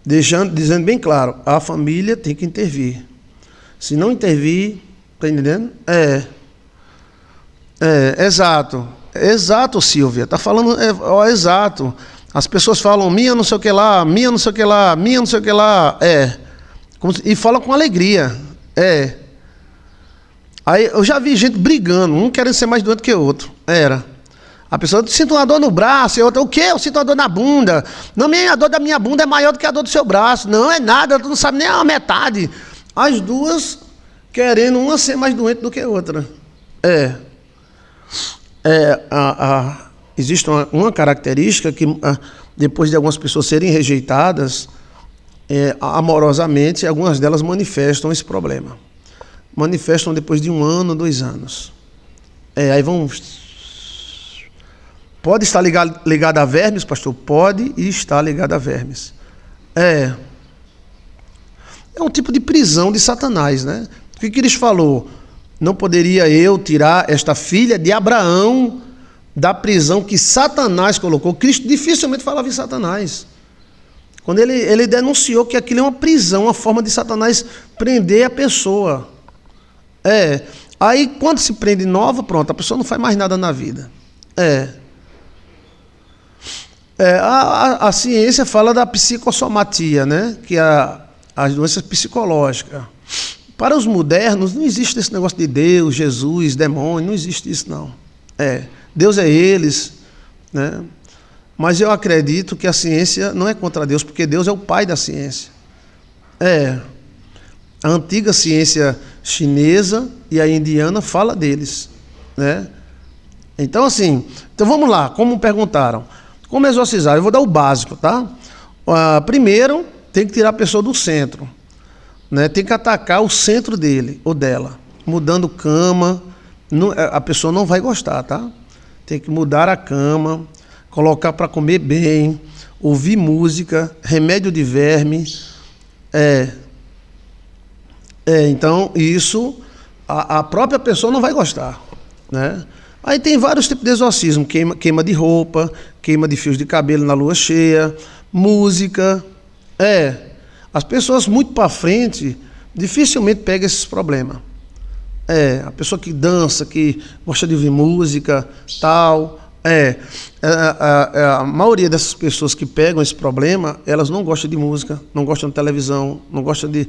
Dizendo bem claro, a família tem que intervir. Se não intervir, tá entendendo? Exato. Exato, Silvia. Tá falando, exato. As pessoas falam, minha não sei o que lá, minha não sei o que lá, minha não sei o que lá. E falam com alegria. Aí eu já vi gente brigando, um querendo ser mais doente que o outro. A pessoa sinto uma dor no braço, e a outra, o quê? Eu sinto uma dor na bunda. Não, a dor da minha bunda é maior do que a dor do seu braço. Não é nada, tu não sabe nem a metade. As duas querendo uma ser mais doente do que a outra. Existe uma característica que, depois de algumas pessoas serem rejeitadas, amorosamente, algumas delas manifestam esse problema. Manifestam depois de 1 ano, 2 anos. Aí vão... Pode estar ligado a vermes, pastor? Pode e está ligado a vermes. É um tipo de prisão de Satanás, né? O que Cristo falou? Não poderia eu tirar esta filha de Abraão da prisão que Satanás colocou. Cristo dificilmente falava em Satanás. Quando ele denunciou que aquilo é uma prisão, uma forma de Satanás prender a pessoa. Aí quando se prende nova, pronto, a pessoa não faz mais nada na vida. A ciência fala da psicossomatia, né? Que é as doenças psicológicas. Para os modernos, não existe esse negócio de Deus, Jesus, demônio, não existe isso, não. Deus é eles, né? Mas eu acredito que a ciência não é contra Deus, porque Deus é o pai da ciência. A antiga ciência chinesa e a indiana fala deles, né? Então, assim, vamos lá, como perguntaram. Como exorcizar? Eu vou dar o básico, tá? Primeiro, tem que tirar a pessoa do centro, né? Tem que atacar o centro dele ou dela, mudando cama. A pessoa não vai gostar, tá? Tem que mudar a cama, colocar para comer bem, ouvir música, remédio de verme. Então, isso a própria pessoa não vai gostar, né? Aí tem vários tipos de exorcismo, queima de roupa, queima de fios de cabelo na lua cheia, música. As pessoas muito para frente dificilmente pegam esses problemas. A pessoa que dança, que gosta de ouvir música, tal. A maioria dessas pessoas que pegam esse problema, elas não gostam de música, não gostam de televisão, não gostam de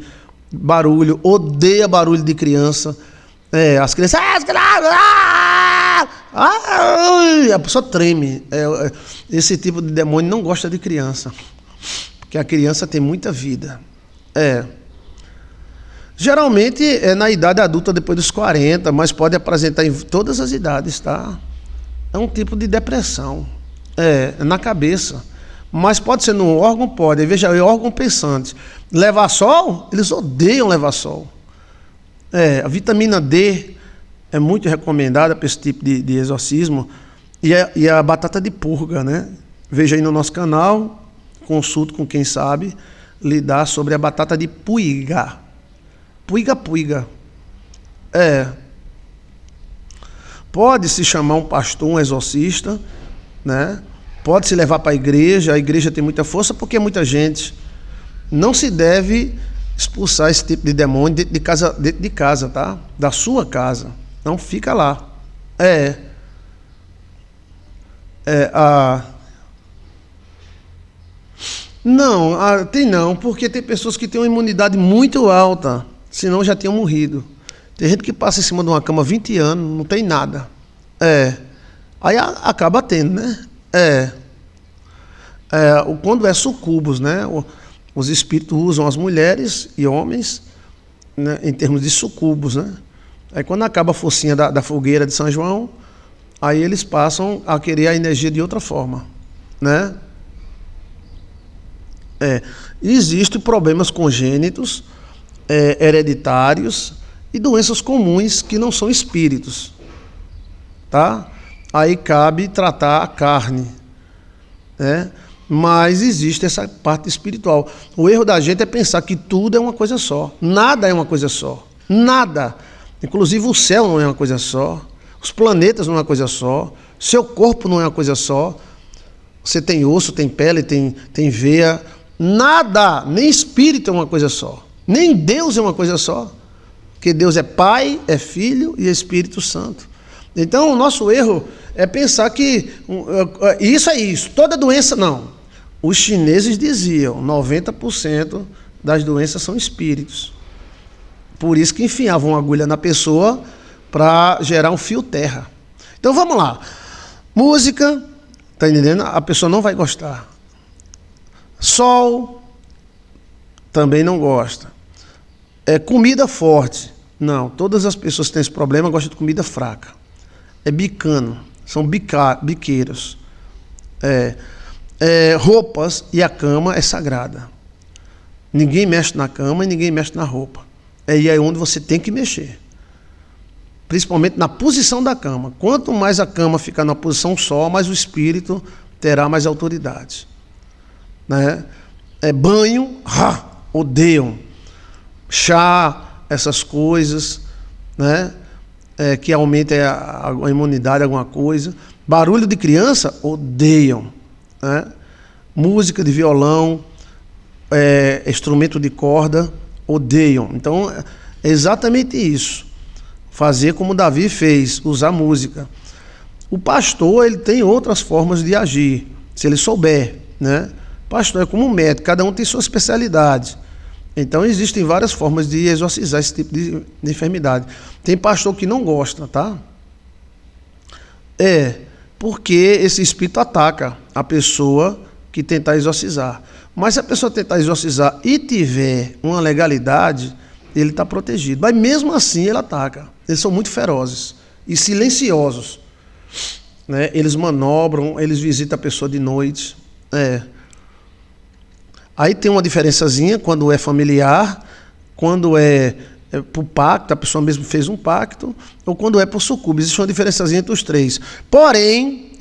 barulho, odeia barulho de criança. As crianças... a pessoa treme. Esse tipo de demônio não gosta de criança, porque a criança tem muita vida. Geralmente é na idade adulta, depois dos 40, mas pode apresentar em todas as idades, tá? É um tipo de depressão. É na cabeça. Mas pode ser no órgão? Pode. Aí veja, órgão pensante. Levar sol? Eles odeiam levar sol. A vitamina D é muito recomendada para esse tipo de exorcismo. E a batata de purga, né? Veja aí no nosso canal, consulte com quem sabe lidar sobre a batata de puiga. Puiga. Pode-se chamar um pastor, um exorcista, né? Pode-se levar para a igreja tem muita força porque é muita gente. Não se deve expulsar esse tipo de demônio dentro de casa, tá? Da sua casa. Não fica lá. Não, tem não, porque tem pessoas que têm uma imunidade muito alta, senão já tinham morrido. Tem gente que passa em cima de uma cama 20 anos, não tem nada. Aí acaba tendo, né? Quando é sucubus, né? Os espíritos usam as mulheres e homens né, em termos de sucubos, né? Aí quando acaba a forcinha da fogueira de São João, aí eles passam a querer a energia de outra forma, né? Existem problemas congênitos, hereditários e doenças comuns que não são espíritos, tá? Aí cabe tratar a carne, né? Mas existe essa parte espiritual. O erro da gente é pensar que tudo é uma coisa só. Nada é uma coisa só. Nada. Inclusive o céu não é uma coisa só. Os planetas não é uma coisa só. Seu corpo não é uma coisa só. Você tem osso, tem pele, tem veia. Nada, nem espírito é uma coisa só. Nem Deus é uma coisa só. Porque Deus é Pai, é Filho e é Espírito Santo. Então o nosso erro é pensar que isso é isso, toda doença não. Os chineses diziam 90% das doenças são espíritos. Por isso que enfiavam uma agulha na pessoa para gerar um fio terra. Então vamos lá. Música, tá entendendo? A pessoa não vai gostar. Sol, também não gosta. Comida forte. Não, todas as pessoas que têm esse problema gostam de comida fraca. É bicano, são biqueiros. Roupas e a cama é sagrada. Ninguém mexe na cama e ninguém mexe na roupa. E é onde você tem que mexer. Principalmente na posição da cama. Quanto mais a cama ficar na posição só, mais o espírito terá mais autoridade. Né? Banho, odeiam. Chá, essas coisas, né? Que aumentem a imunidade, alguma coisa. Barulho de criança, odeiam. Né? Música de violão, instrumento de corda, odeiam. Então, é exatamente isso. Fazer como Davi fez, usar música. O pastor, ele tem outras formas de agir, se ele souber, né? Pastor é como um médico, cada um tem sua especialidade. Então, existem várias formas de exorcizar esse tipo de enfermidade. Tem pastor que não gosta, tá? Porque esse espírito ataca a pessoa que tentar exorcizar. Mas se a pessoa tentar exorcizar e tiver uma legalidade, ele está protegido. Mas mesmo assim ele ataca. Eles são muito ferozes e silenciosos. Né? Eles manobram, eles visitam a pessoa de noite. Aí tem uma diferençazinha quando é familiar, quando é por pacto, a pessoa mesmo fez um pacto, ou quando é por sucubo. Existe uma diferençazinha entre os três. Porém,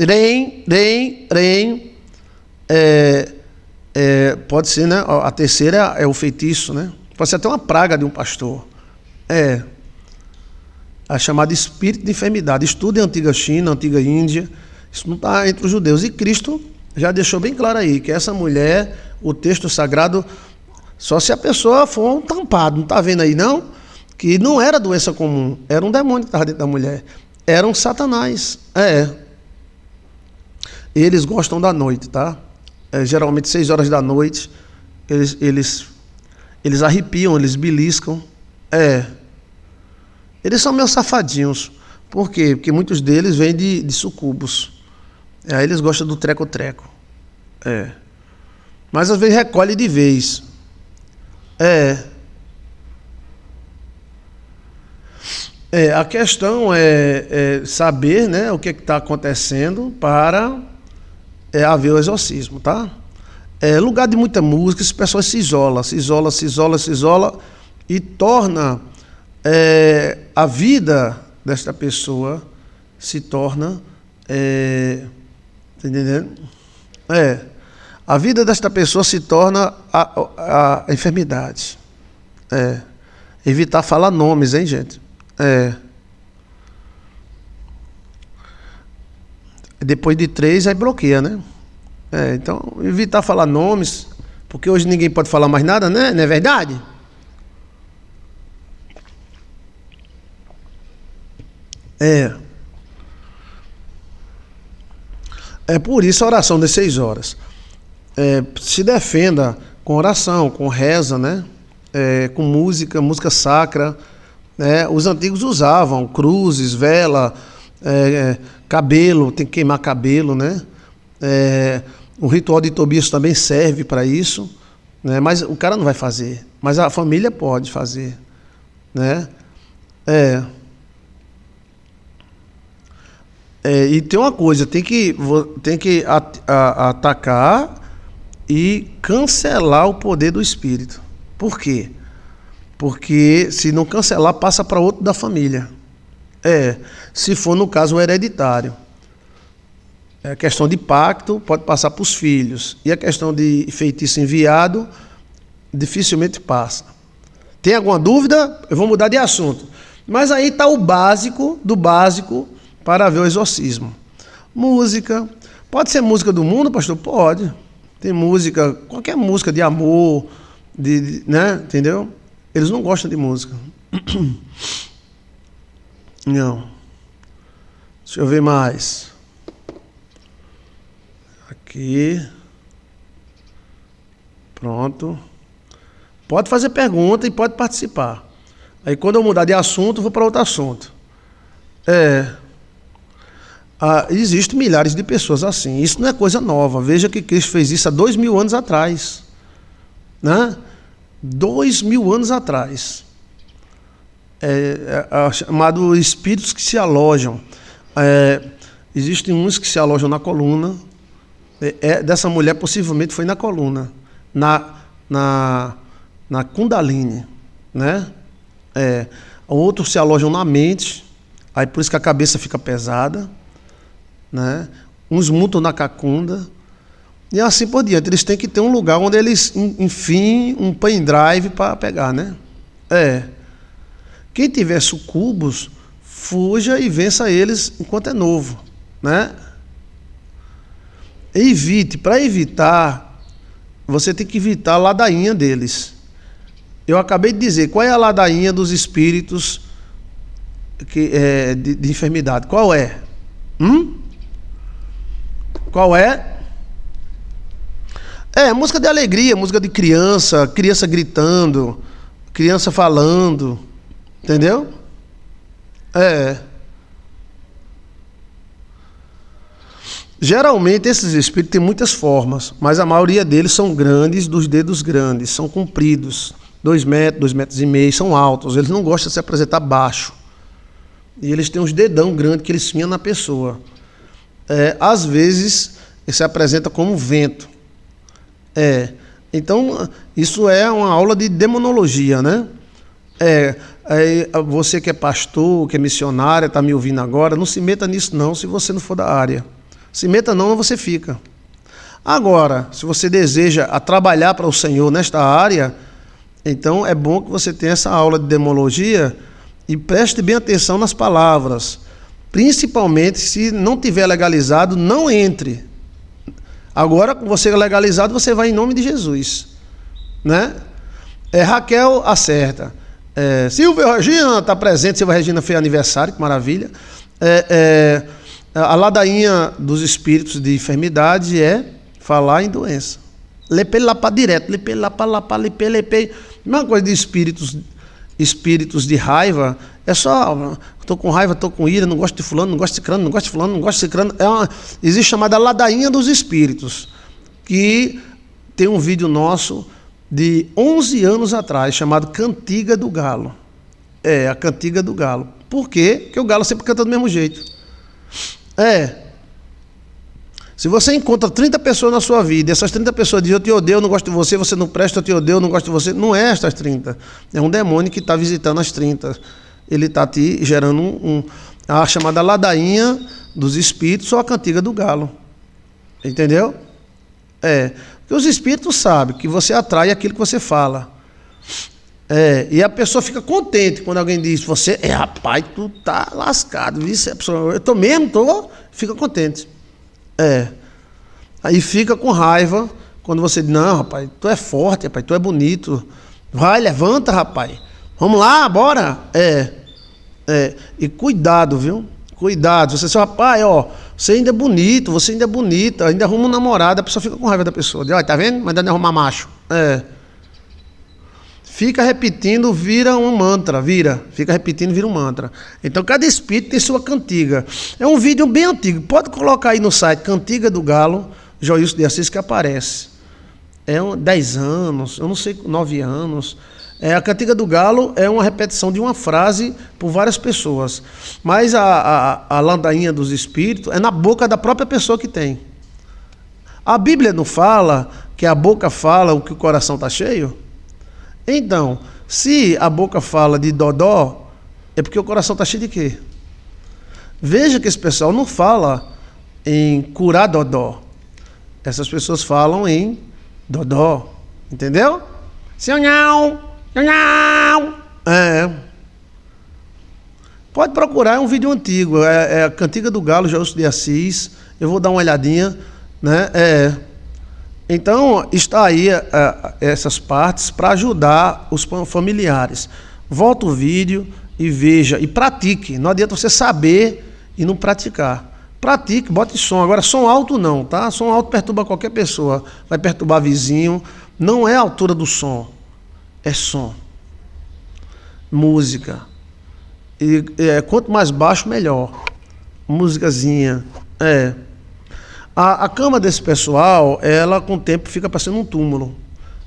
pode ser, né? A terceira é o feitiço, né? Pode ser até uma praga de um pastor. A chamada espírito de enfermidade. Estuda a antiga China, a antiga Índia. Isso não está entre os judeus. E Cristo já deixou bem claro aí que essa mulher, o texto sagrado, só se a pessoa for um tampado, não está vendo aí não? Que não era doença comum, era um demônio que estava dentro da mulher, era um Satanás. Eles gostam da noite, tá? Geralmente 6 horas da noite, eles arrepiam, eles beliscam. Eles são meio safadinhos. Por quê? Porque muitos deles vêm de sucubos. Aí eles gostam do treco-treco. Mas às vezes recolhe de vez. A questão é saber, né, o que está acontecendo para haver o exorcismo, tá? Lugar de muita música, as pessoas se isola e torna a vida desta pessoa se torna, tá entendendo? A vida desta pessoa se torna a enfermidade. Evitar falar nomes, hein, gente? Depois de 3, aí bloqueia, né? Então, evitar falar nomes, porque hoje ninguém pode falar mais nada, né? Não é verdade? É por isso a oração das 6 horas. Se defenda com oração, com reza, né? Com música sacra. Os antigos usavam cruzes, vela, cabelo, tem que queimar cabelo, né? O ritual de Tobias também serve para isso, né? Mas o cara não vai fazer, mas a família pode fazer, né? E tem uma coisa, tem que atacar e cancelar o poder do espírito. Por quê? Porque se não cancelar, passa para outro da família. Se for no caso o hereditário. A questão de pacto pode passar para os filhos. E a questão de feitiço enviado dificilmente passa. Tem alguma dúvida? Eu vou mudar de assunto. Mas aí está o básico do básico para ver o exorcismo. Música. Pode ser música do mundo, pastor? Pode. Tem música, qualquer música de amor, né? Entendeu? Eles não gostam de música. Não. Deixa eu ver mais. Aqui. Pronto. Pode fazer pergunta e pode participar. Aí quando eu mudar de assunto, eu vou para outro assunto. Existem milhares de pessoas assim. Isso não é coisa nova. Veja que Cristo fez isso há 2000 anos atrás. Né? 2000 anos atrás. Chamado espíritos que se alojam. Existem uns que se alojam na coluna. Dessa mulher possivelmente foi na coluna. Na Kundalini. Né? Outros se alojam na mente. Aí por isso que a cabeça fica pesada. Né? Uns mutam na cacunda e assim por diante. Eles têm que ter um lugar onde eles enfim um pendrive para pegar, né? Quem tiver sucubos, fuja e vença eles enquanto é novo, né? Evite, para evitar, você tem que evitar a ladainha deles. Eu acabei de dizer, qual é a ladainha dos espíritos de enfermidade? Qual é? Qual é? Música de alegria, música de criança, criança gritando, criança falando, entendeu? Geralmente esses espíritos têm muitas formas, mas a maioria deles são grandes, dos dedos grandes, são compridos, 2 metros, 2,5 metros, são altos, eles não gostam de se apresentar baixo. E eles têm uns dedão grandes que eles finham na pessoa. Às vezes, ele se apresenta como vento. Então, isso é uma aula de demonologia, né? Você que é pastor, que é missionário, está me ouvindo agora, não se meta nisso não, se você não for da área. Se meta não, você fica. Agora, se você deseja trabalhar para o Senhor nesta área, então é bom que você tenha essa aula de demonologia e preste bem atenção nas palavras. Principalmente se não tiver legalizado, não entre. Agora, com você legalizado, você vai em nome de Jesus. Né? Raquel acerta. Silvia Regina está presente. Silvia Regina fez aniversário, que maravilha. A ladainha dos espíritos de enfermidade é falar em doença. Lepelapá direto. Lepelapá, lepelapá. Mesma coisa de espíritos de raiva. É só... Estou com raiva, estou com ira, não gosto de fulano, não gosto de ciclano, não gosto de fulano, não gosto de ciclano. Existe chamada ladainha dos espíritos, que tem um vídeo nosso de 11 anos atrás, chamado Cantiga do Galo. A Cantiga do Galo. Por quê? Porque o galo sempre canta do mesmo jeito. Se você encontra 30 pessoas na sua vida, e essas 30 pessoas dizem, eu te odeio, eu não gosto de você, você não presta, eu te odeio, eu não gosto de você. Não é estas 30. É um demônio que está visitando as 30. Ele está te gerando a chamada ladainha dos espíritos ou a cantiga do galo. Entendeu? Porque os espíritos sabem que você atrai aquilo que você fala. E a pessoa fica contente quando alguém diz, você, rapaz, tu tá lascado. Isso, eu tô mesmo, fica contente. Aí fica com raiva quando você diz, não, rapaz, tu é forte, rapaz, tu é bonito. Vai, levanta, rapaz. Vamos lá, bora. E cuidado, viu? Cuidado. Você diz, rapaz, você ainda é bonito, você ainda é bonita, ainda arruma um namorado, a pessoa fica com raiva da pessoa. Diz, tá vendo? Mandando arrumar macho. Fica repetindo, vira um mantra, Fica repetindo, vira um mantra. Então, cada espírito tem sua cantiga. É um vídeo bem antigo. Pode colocar aí no site, Cantiga do Galo, Joilson de Assis, que aparece. 10 anos, eu não sei, 9 anos. A cantiga do galo é uma repetição de uma frase por várias pessoas. Mas a ladainha dos espíritos é na boca da própria pessoa que tem. A Bíblia não fala que a boca fala o que o coração está cheio? Então, se a boca fala de dodó, é porque o coração está cheio de quê? Veja que esse pessoal não fala em curar dodó. Essas pessoas falam em dodó. Entendeu? Seu não. Pode procurar, é um vídeo antigo. É a Cantiga do Galo, Jaúcio de Assis. Eu vou dar uma olhadinha, né? Então, está aí essas partes para ajudar os familiares. Volta o vídeo e veja, e pratique. Não adianta você saber e não praticar. Pratique, bote som. Agora, som alto não, tá? Som alto perturba qualquer pessoa. Vai perturbar vizinho. Não é a altura do som. É som. Música. E quanto mais baixo, melhor. Músicazinha. A cama desse pessoal, ela com o tempo fica parecendo um túmulo.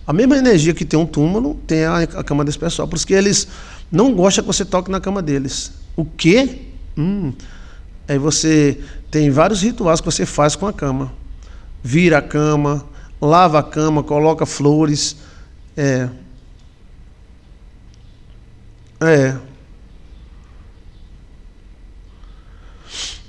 A mesma energia que tem um túmulo, tem a cama desse pessoal. Por isso que eles não gostam que você toque na cama deles. O quê? Aí você tem vários rituais que você faz com a cama. Vira a cama, lava a cama, coloca flores.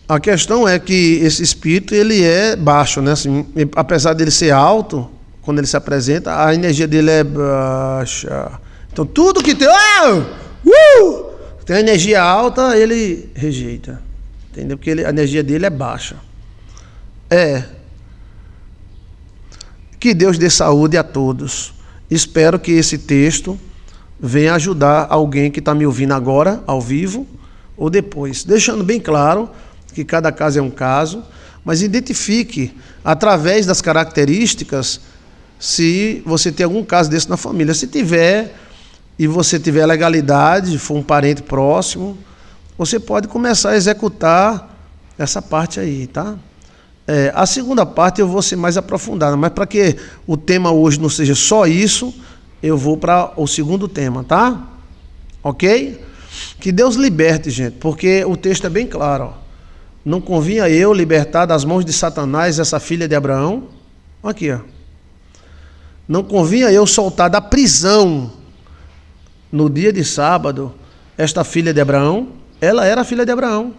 A questão é que esse espírito, ele é baixo, né? Assim, apesar dele ser alto, quando ele se apresenta, a energia dele é baixa. Então tudo que tem, tem energia alta, ele rejeita. Entendeu? Porque a energia dele é baixa. Que Deus dê saúde a todos. Espero que esse texto venha ajudar alguém que está me ouvindo agora, ao vivo, ou depois. Deixando bem claro que cada caso é um caso, mas identifique, através das características, se você tem algum caso desse na família. Se tiver, e você tiver legalidade, for um parente próximo, você pode começar a executar essa parte aí, tá? A segunda parte eu vou ser mais aprofundada, mas para que o tema hoje não seja só isso, eu vou para o segundo tema, tá? Ok? Que Deus liberte, gente, porque o texto é bem claro, ó. Não convinha eu libertar das mãos de Satanás essa filha de Abraão? Aqui, ó. Não convinha eu soltar da prisão no dia de sábado esta filha de Abraão? Ela era a filha de Abraão,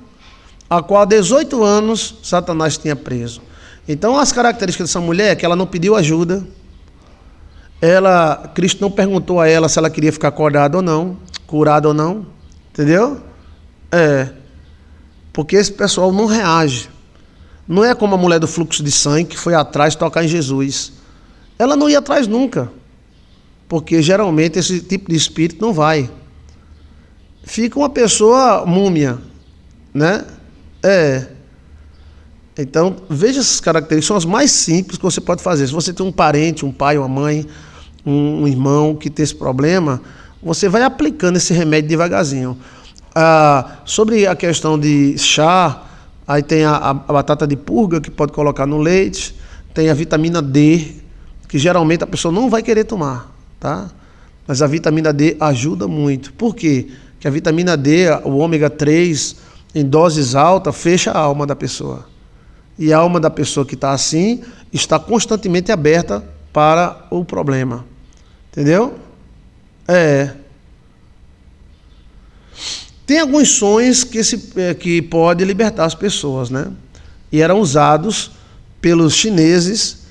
a qual há 18 anos Satanás tinha preso. Então as características dessa mulher é que ela não pediu ajuda. Cristo não perguntou a ela se ela queria ficar acordada ou não, curada ou não. Entendeu? Porque esse pessoal não reage. Não é como a mulher do fluxo de sangue que foi atrás tocar em Jesus. Ela não ia atrás nunca. Porque geralmente esse tipo de espírito não vai. Fica uma pessoa múmia, né? Então, veja essas características, são as mais simples que você pode fazer. Se você tem um parente, um pai, uma mãe, um irmão que tem esse problema, você vai aplicando esse remédio devagarzinho. Sobre a questão de chá, aí tem a batata de purga, que pode colocar no leite, tem a vitamina D, que geralmente a pessoa não vai querer tomar, tá? Mas a vitamina D ajuda muito. Por quê? Porque a vitamina D, o ômega 3, em doses altas, fecha a alma da pessoa. E a alma da pessoa que está assim, está constantemente aberta para o problema. Entendeu? Tem alguns sonhos que podem libertar as pessoas, né? E eram usados pelos chineses,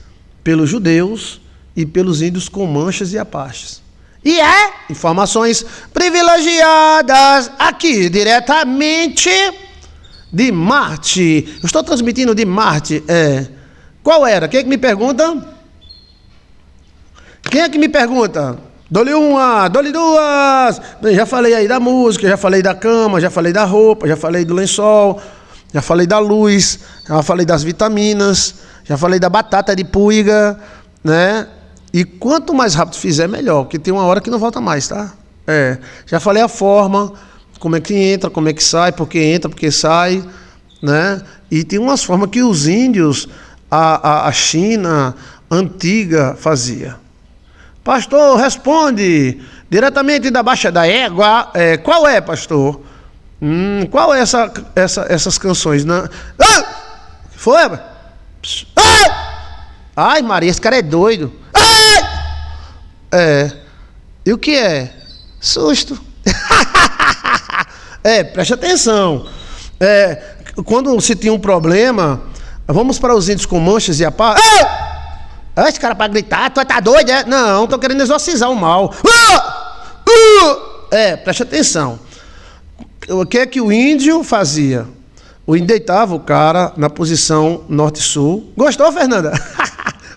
pelos judeus e pelos índios Comanches e Apaches. E informações privilegiadas aqui, diretamente de Marte. Eu estou transmitindo de Marte. Qual era? Quem é que me pergunta? Quem é que me pergunta? Dou-lhe uma, dou-lhe duas. Já falei aí da música, já falei da cama, já falei da roupa, já falei do lençol, já falei da luz, já falei das vitaminas, já falei da batata de púiga, né? E quanto mais rápido fizer, melhor, porque tem uma hora que não volta mais, tá? Já falei a forma, como é que entra, como é que sai, por que entra, por que sai, né? E tem umas formas que os índios, a China antiga fazia. Pastor, responde. Diretamente da Baixa da Égua. Qual é, pastor? Qual é essas canções? Foi? Ai, Maria, esse cara é doido. E o que é? Susto. Preste atenção. Quando se tinha um problema, vamos para os índios com manchas e a pá. Esse cara para gritar, tu tá doido, é? Não, tô querendo exorcizar o mal. Preste atenção. O que é que o índio fazia? O índio deitava o cara na posição norte-sul. Gostou, Fernanda?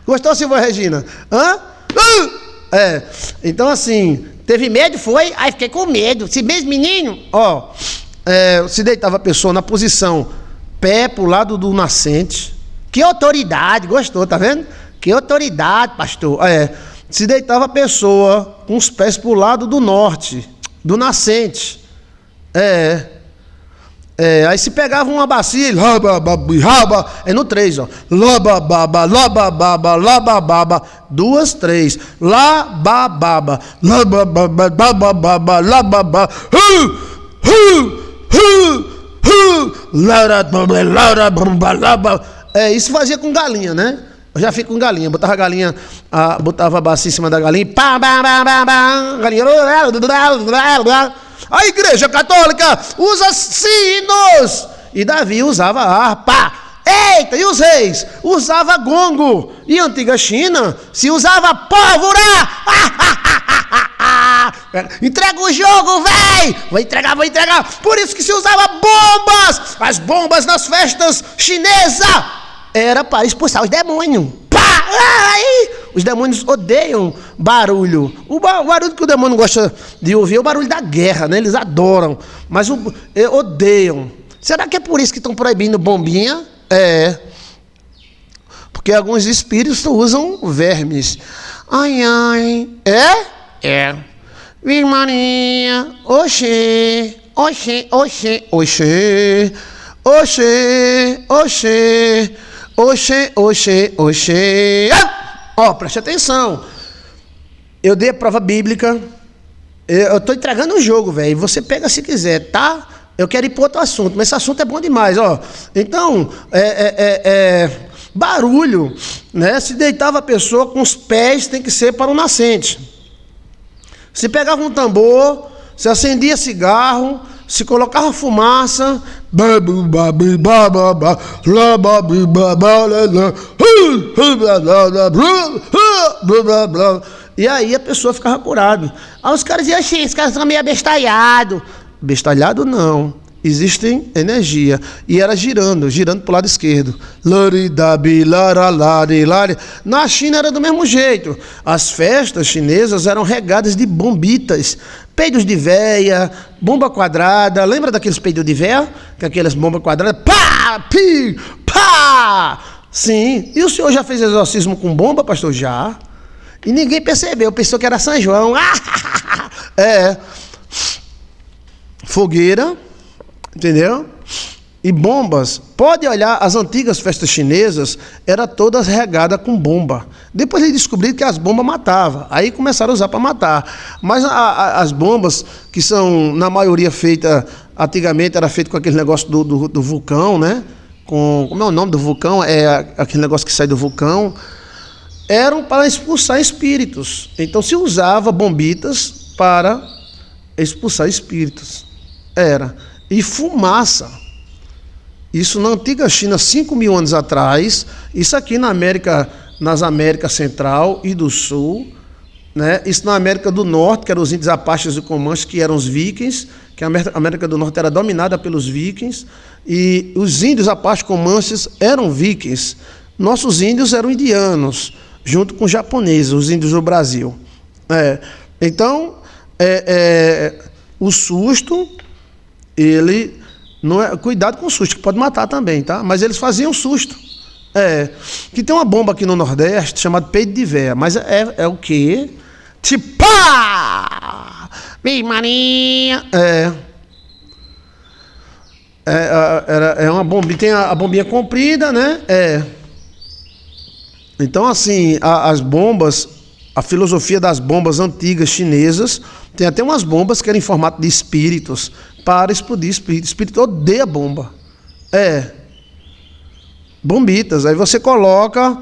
Gostou, Silvia Regina? Então assim, teve medo, foi? Ai, fiquei com medo. Se mesmo menino, se deitava a pessoa na posição pé pro lado do nascente. Que autoridade, gostou, tá vendo? Que autoridade, pastor. Se deitava a pessoa com os pés pro lado do norte, do nascente. Aí se pegava uma bacia, no 3, ó. Labababa, labababa, labababa, 2, 3. Labababa, labababa, labababa, labababa. Isso fazia com galinha, né? Eu já fico com galinha, botava a galinha, botava a bacia em cima da galinha, galinha. A igreja católica usa sinos e Davi usava harpa. Eita, e os reis? Usava gongo. E a antiga China se usava pólvora. Entrega o jogo, véi! Vou entregar. Por isso que se usava bombas. As bombas nas festas chinesas era para expulsar os demônios. Os demônios odeiam barulho. O barulho que o demônio gosta de ouvir é o barulho da guerra, né? Eles adoram, mas odeiam. Será que é por isso que estão proibindo bombinha? Porque alguns espíritos usam vermes. Ai. Virgem Maria, oxê. Preste atenção. Eu dei a prova bíblica. Eu tô entregando o jogo, velho. Você pega se quiser, tá? Eu quero ir para outro assunto, mas esse assunto é bom demais, ó. Então, barulho, né? Se deitava a pessoa com os pés, tem que ser para o nascente. Se pegava um tambor, se acendia cigarro, se colocava fumaça, e aí a pessoa ficava curada. Aí os caras diziam, esses caras são meio abestalhados. Bestalhado não, existem energia. E era girando para o lado esquerdo. Na China era do mesmo jeito. As festas chinesas eram regadas de bombitas, peidos de véia, bomba quadrada. Lembra daqueles peidos de véia? Que aquelas bombas quadradas, pá, pi, pá. Sim. E o senhor já fez exorcismo com bomba, pastor? Já. E ninguém percebeu, pensou que era São João. Fogueira, entendeu? E bombas. Pode olhar, as antigas festas chinesas eram todas regadas com bomba. Depois eles descobriram que as bombas matavam. Aí começaram a usar para matar. Mas as bombas, que são, na maioria, feitas, antigamente era feito com aquele negócio do vulcão, né? Como é o nome do vulcão? É aquele negócio que sai do vulcão. Eram para expulsar espíritos. Então se usava bombitas para expulsar espíritos. E fumaça. Isso na antiga China, 5.000 anos atrás. Isso aqui nas Américas Central e do Sul, né? Isso na América do Norte, que eram os índios Apaches e Comanches, que eram os vikings, que a América do Norte era dominada pelos vikings, e os índios Apaches e Comanches eram vikings. Nossos índios eram indianos, junto com os japoneses, os índios do Brasil. Então, o susto, ele não é, cuidado com o susto, que pode matar também, tá? Mas eles faziam susto. Que tem uma bomba aqui no Nordeste chamada peito de véia, mas é o quê? Tipo, Virgem Maria. É uma bombinha, tem a bombinha comprida, né? Então, assim, as bombas a filosofia das bombas antigas chinesas, tem até umas bombas que eram em formato de espíritos, para explodir espírito. Espírito odeia bomba. Bombitas. Aí você coloca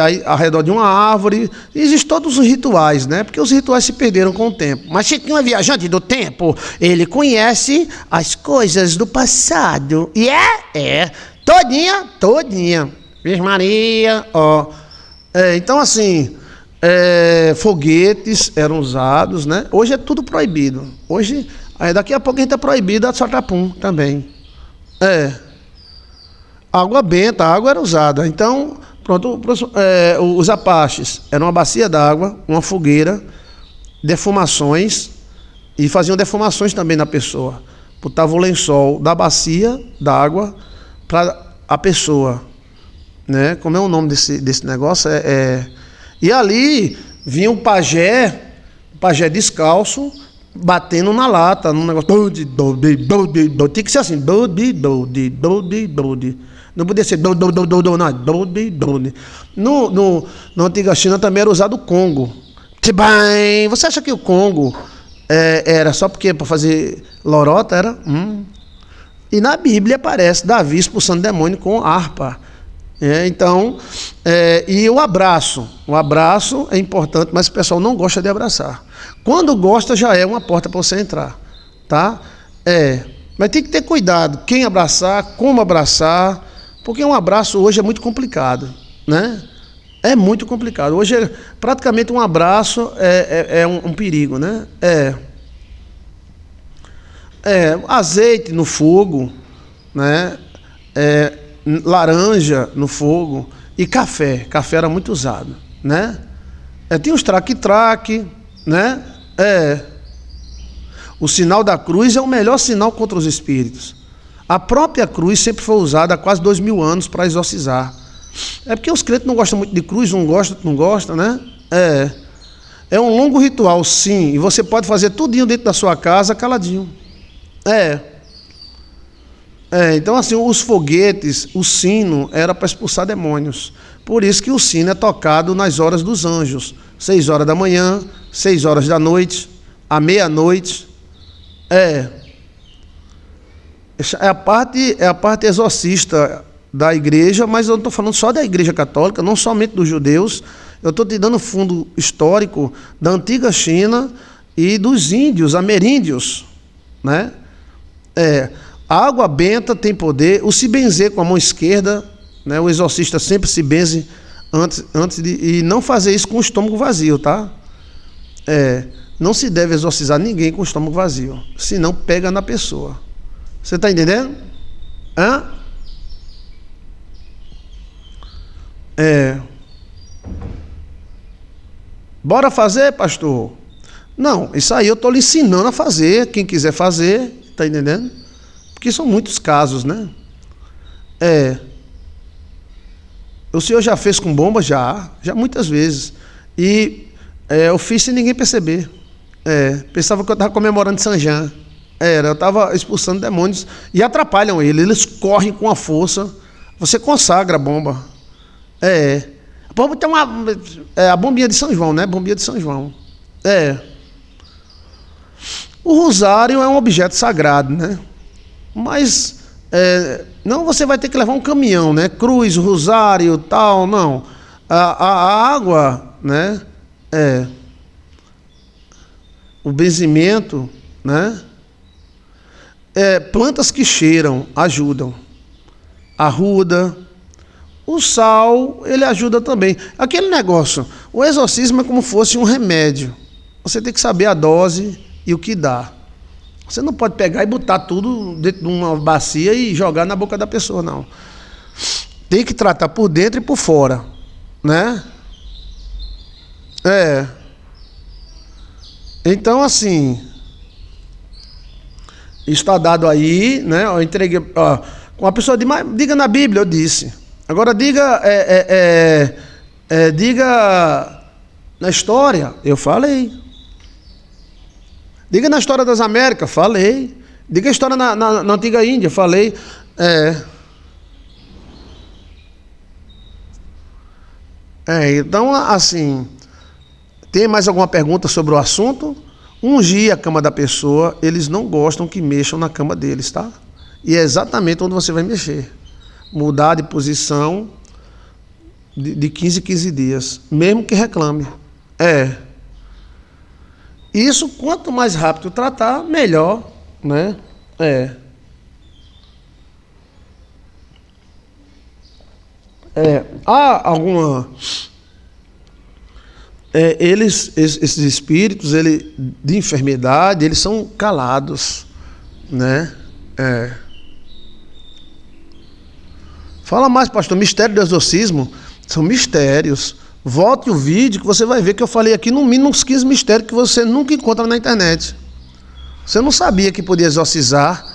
aí, ao redor de uma árvore. Existem todos os rituais, né? Porque os rituais se perderam com o tempo. Mas Chiquinho é viajante do tempo. Ele conhece as coisas do passado. E todinha. Virgem Maria, ó. Então, assim, foguetes eram usados, né? Hoje é tudo proibido. Hoje, daqui a pouco a gente é proibido a soltar-pum também. Água benta, a água era usada. Então, pronto, os apaches eram uma bacia d'água, uma fogueira, defumações, e faziam defumações também na pessoa. Botavam o lençol da bacia d'água para a pessoa, né? Como é o nome desse negócio? E ali vinha um pajé descalço, batendo na lata, num negócio. Tinha que ser assim. Não podia ser não. Na antiga China também era usado o Congo. Você acha que o Congo era só porque para fazer lorota? Era? E na Bíblia aparece Davi expulsando demônio com harpa. Então, e o abraço. O abraço é importante, mas o pessoal não gosta de abraçar. Quando gosta, já é uma porta para você entrar, tá? Mas tem que ter cuidado, quem abraçar, como abraçar, porque um abraço hoje é muito complicado, né? É muito complicado. Hoje, praticamente um abraço é um perigo, né? Azeite no fogo, né? Laranja no fogo e café. Café era muito usado, né? Tinha os traque-traque, né? O sinal da cruz é o melhor sinal contra os espíritos. A própria cruz sempre foi usada há quase 2000 anos para exorcizar. Porque os crentes não gostam muito de cruz, não gosta, né? É um longo ritual, sim, e você pode fazer tudinho dentro da sua casa caladinho. Então, assim, os foguetes, o sino era para expulsar demônios. Por isso que o sino é tocado nas horas dos anjos. 6 horas da manhã, 6 horas da noite, à meia-noite. É a parte exorcista da igreja, mas eu não estou falando só da igreja católica, não somente dos judeus. Eu estou te dando fundo histórico da antiga China e dos índios, ameríndios, né? A água benta tem poder. O se benzer com a mão esquerda, né? O exorcista sempre se benze antes de... E não fazer isso com o estômago vazio, tá? Não se deve exorcizar ninguém com o estômago vazio, senão pega na pessoa. Você está entendendo? Bora fazer, pastor? Não, isso aí eu estou lhe ensinando a fazer. Quem quiser fazer, está entendendo? Porque são muitos casos, né? O senhor já fez com bomba? Já muitas vezes. E eu fiz sem ninguém perceber. Pensava que eu estava comemorando São Jean. Eu estava expulsando demônios e atrapalham eles correm com a força. Você consagra a bomba. A bomba tem a bombinha de São João, né? Bombinha de São João. O rosário é um objeto sagrado, né? Mas não, você vai ter que levar um caminhão, né? Cruz, rosário, tal, não. A água, né? O benzimento, né? Plantas que cheiram ajudam. Arruda. O sal, ele ajuda também. Aquele negócio, o exorcismo é como se fosse um remédio. Você tem que saber a dose e o que dá. Você não pode pegar e botar tudo dentro de uma bacia e jogar na boca da pessoa, não. Tem que tratar por dentro e por fora, né? Então, assim, está dado aí, né? Eu entreguei, com a pessoa diga na Bíblia, eu disse. Agora diga na história, eu falei. Diga na história das Américas, falei. Diga a história na antiga Índia, falei. Então, assim, Tem mais alguma pergunta sobre o assunto? Ungir a cama da pessoa, eles não gostam que mexam na cama deles, tá? E é exatamente onde você vai mexer. Mudar de posição de 15 em 15 dias, mesmo que reclame. Isso, quanto mais rápido tratar, melhor, né? Há alguma... esses espíritos de enfermidade, eles são calados, né? Fala mais, pastor. Mistério do exorcismo são mistérios. Volte o vídeo que você vai ver que eu falei aqui no mínimo uns 15 mistérios que você nunca encontra na internet. Você não sabia que podia exorcizar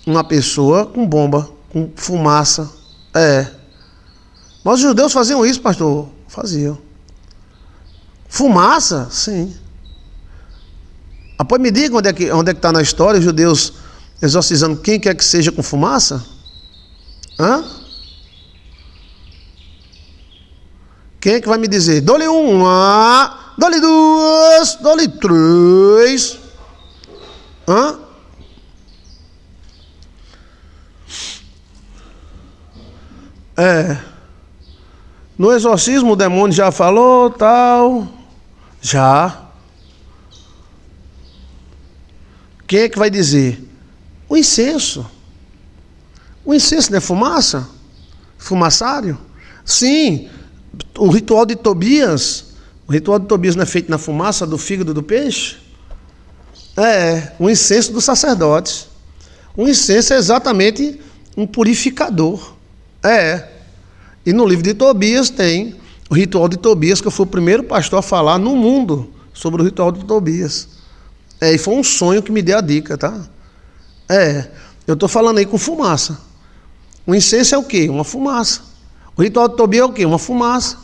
uma pessoa com bomba, com fumaça. Mas os judeus faziam isso, pastor? Faziam. Fumaça? Sim. Após me diga onde é que está na história os judeus exorcizando quem quer que seja com fumaça? Quem é que vai me dizer? Dole uma, dole duas, dole três. No exorcismo o demônio já falou, tal. Já. Quem é que vai dizer? O incenso. O incenso não é fumaça? Fumaçário? Sim. O ritual de Tobias. O ritual de Tobias não é feito na fumaça do fígado do peixe? O incenso dos sacerdotes. O incenso é exatamente um purificador. E no livro de Tobias tem o ritual de Tobias, que eu fui o primeiro pastor a falar no mundo sobre o ritual de Tobias. E foi um sonho que me deu a dica, tá? Eu estou falando aí com fumaça. O incenso é o quê? Uma fumaça. O ritual de Tobias é o quê? Uma fumaça.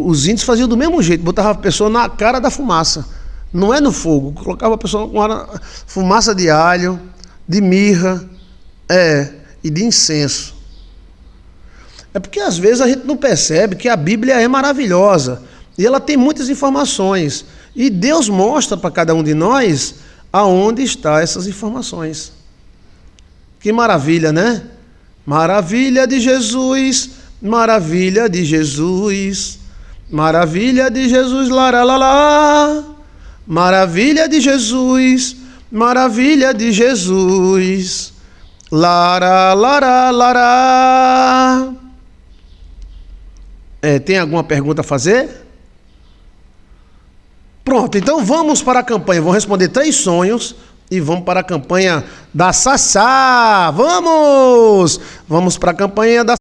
Os índios faziam do mesmo jeito, botavam a pessoa na cara da fumaça. Não é no fogo. Colocava a pessoa com fumaça de alho, de mirra, e de incenso. É porque às vezes a gente não percebe que a Bíblia é maravilhosa e ela tem muitas informações. E Deus mostra para cada um de nós aonde estão essas informações. Que maravilha, né? Maravilha de Jesus, maravilha de Jesus, maravilha de Jesus, laralala. Maravilha de Jesus, maravilha de Jesus, lara, lara, lara. Tem alguma pergunta a fazer? Pronto, então vamos para a campanha. Vou responder 3 sonhos e vamos para a campanha da Sassá. Vamos para a campanha da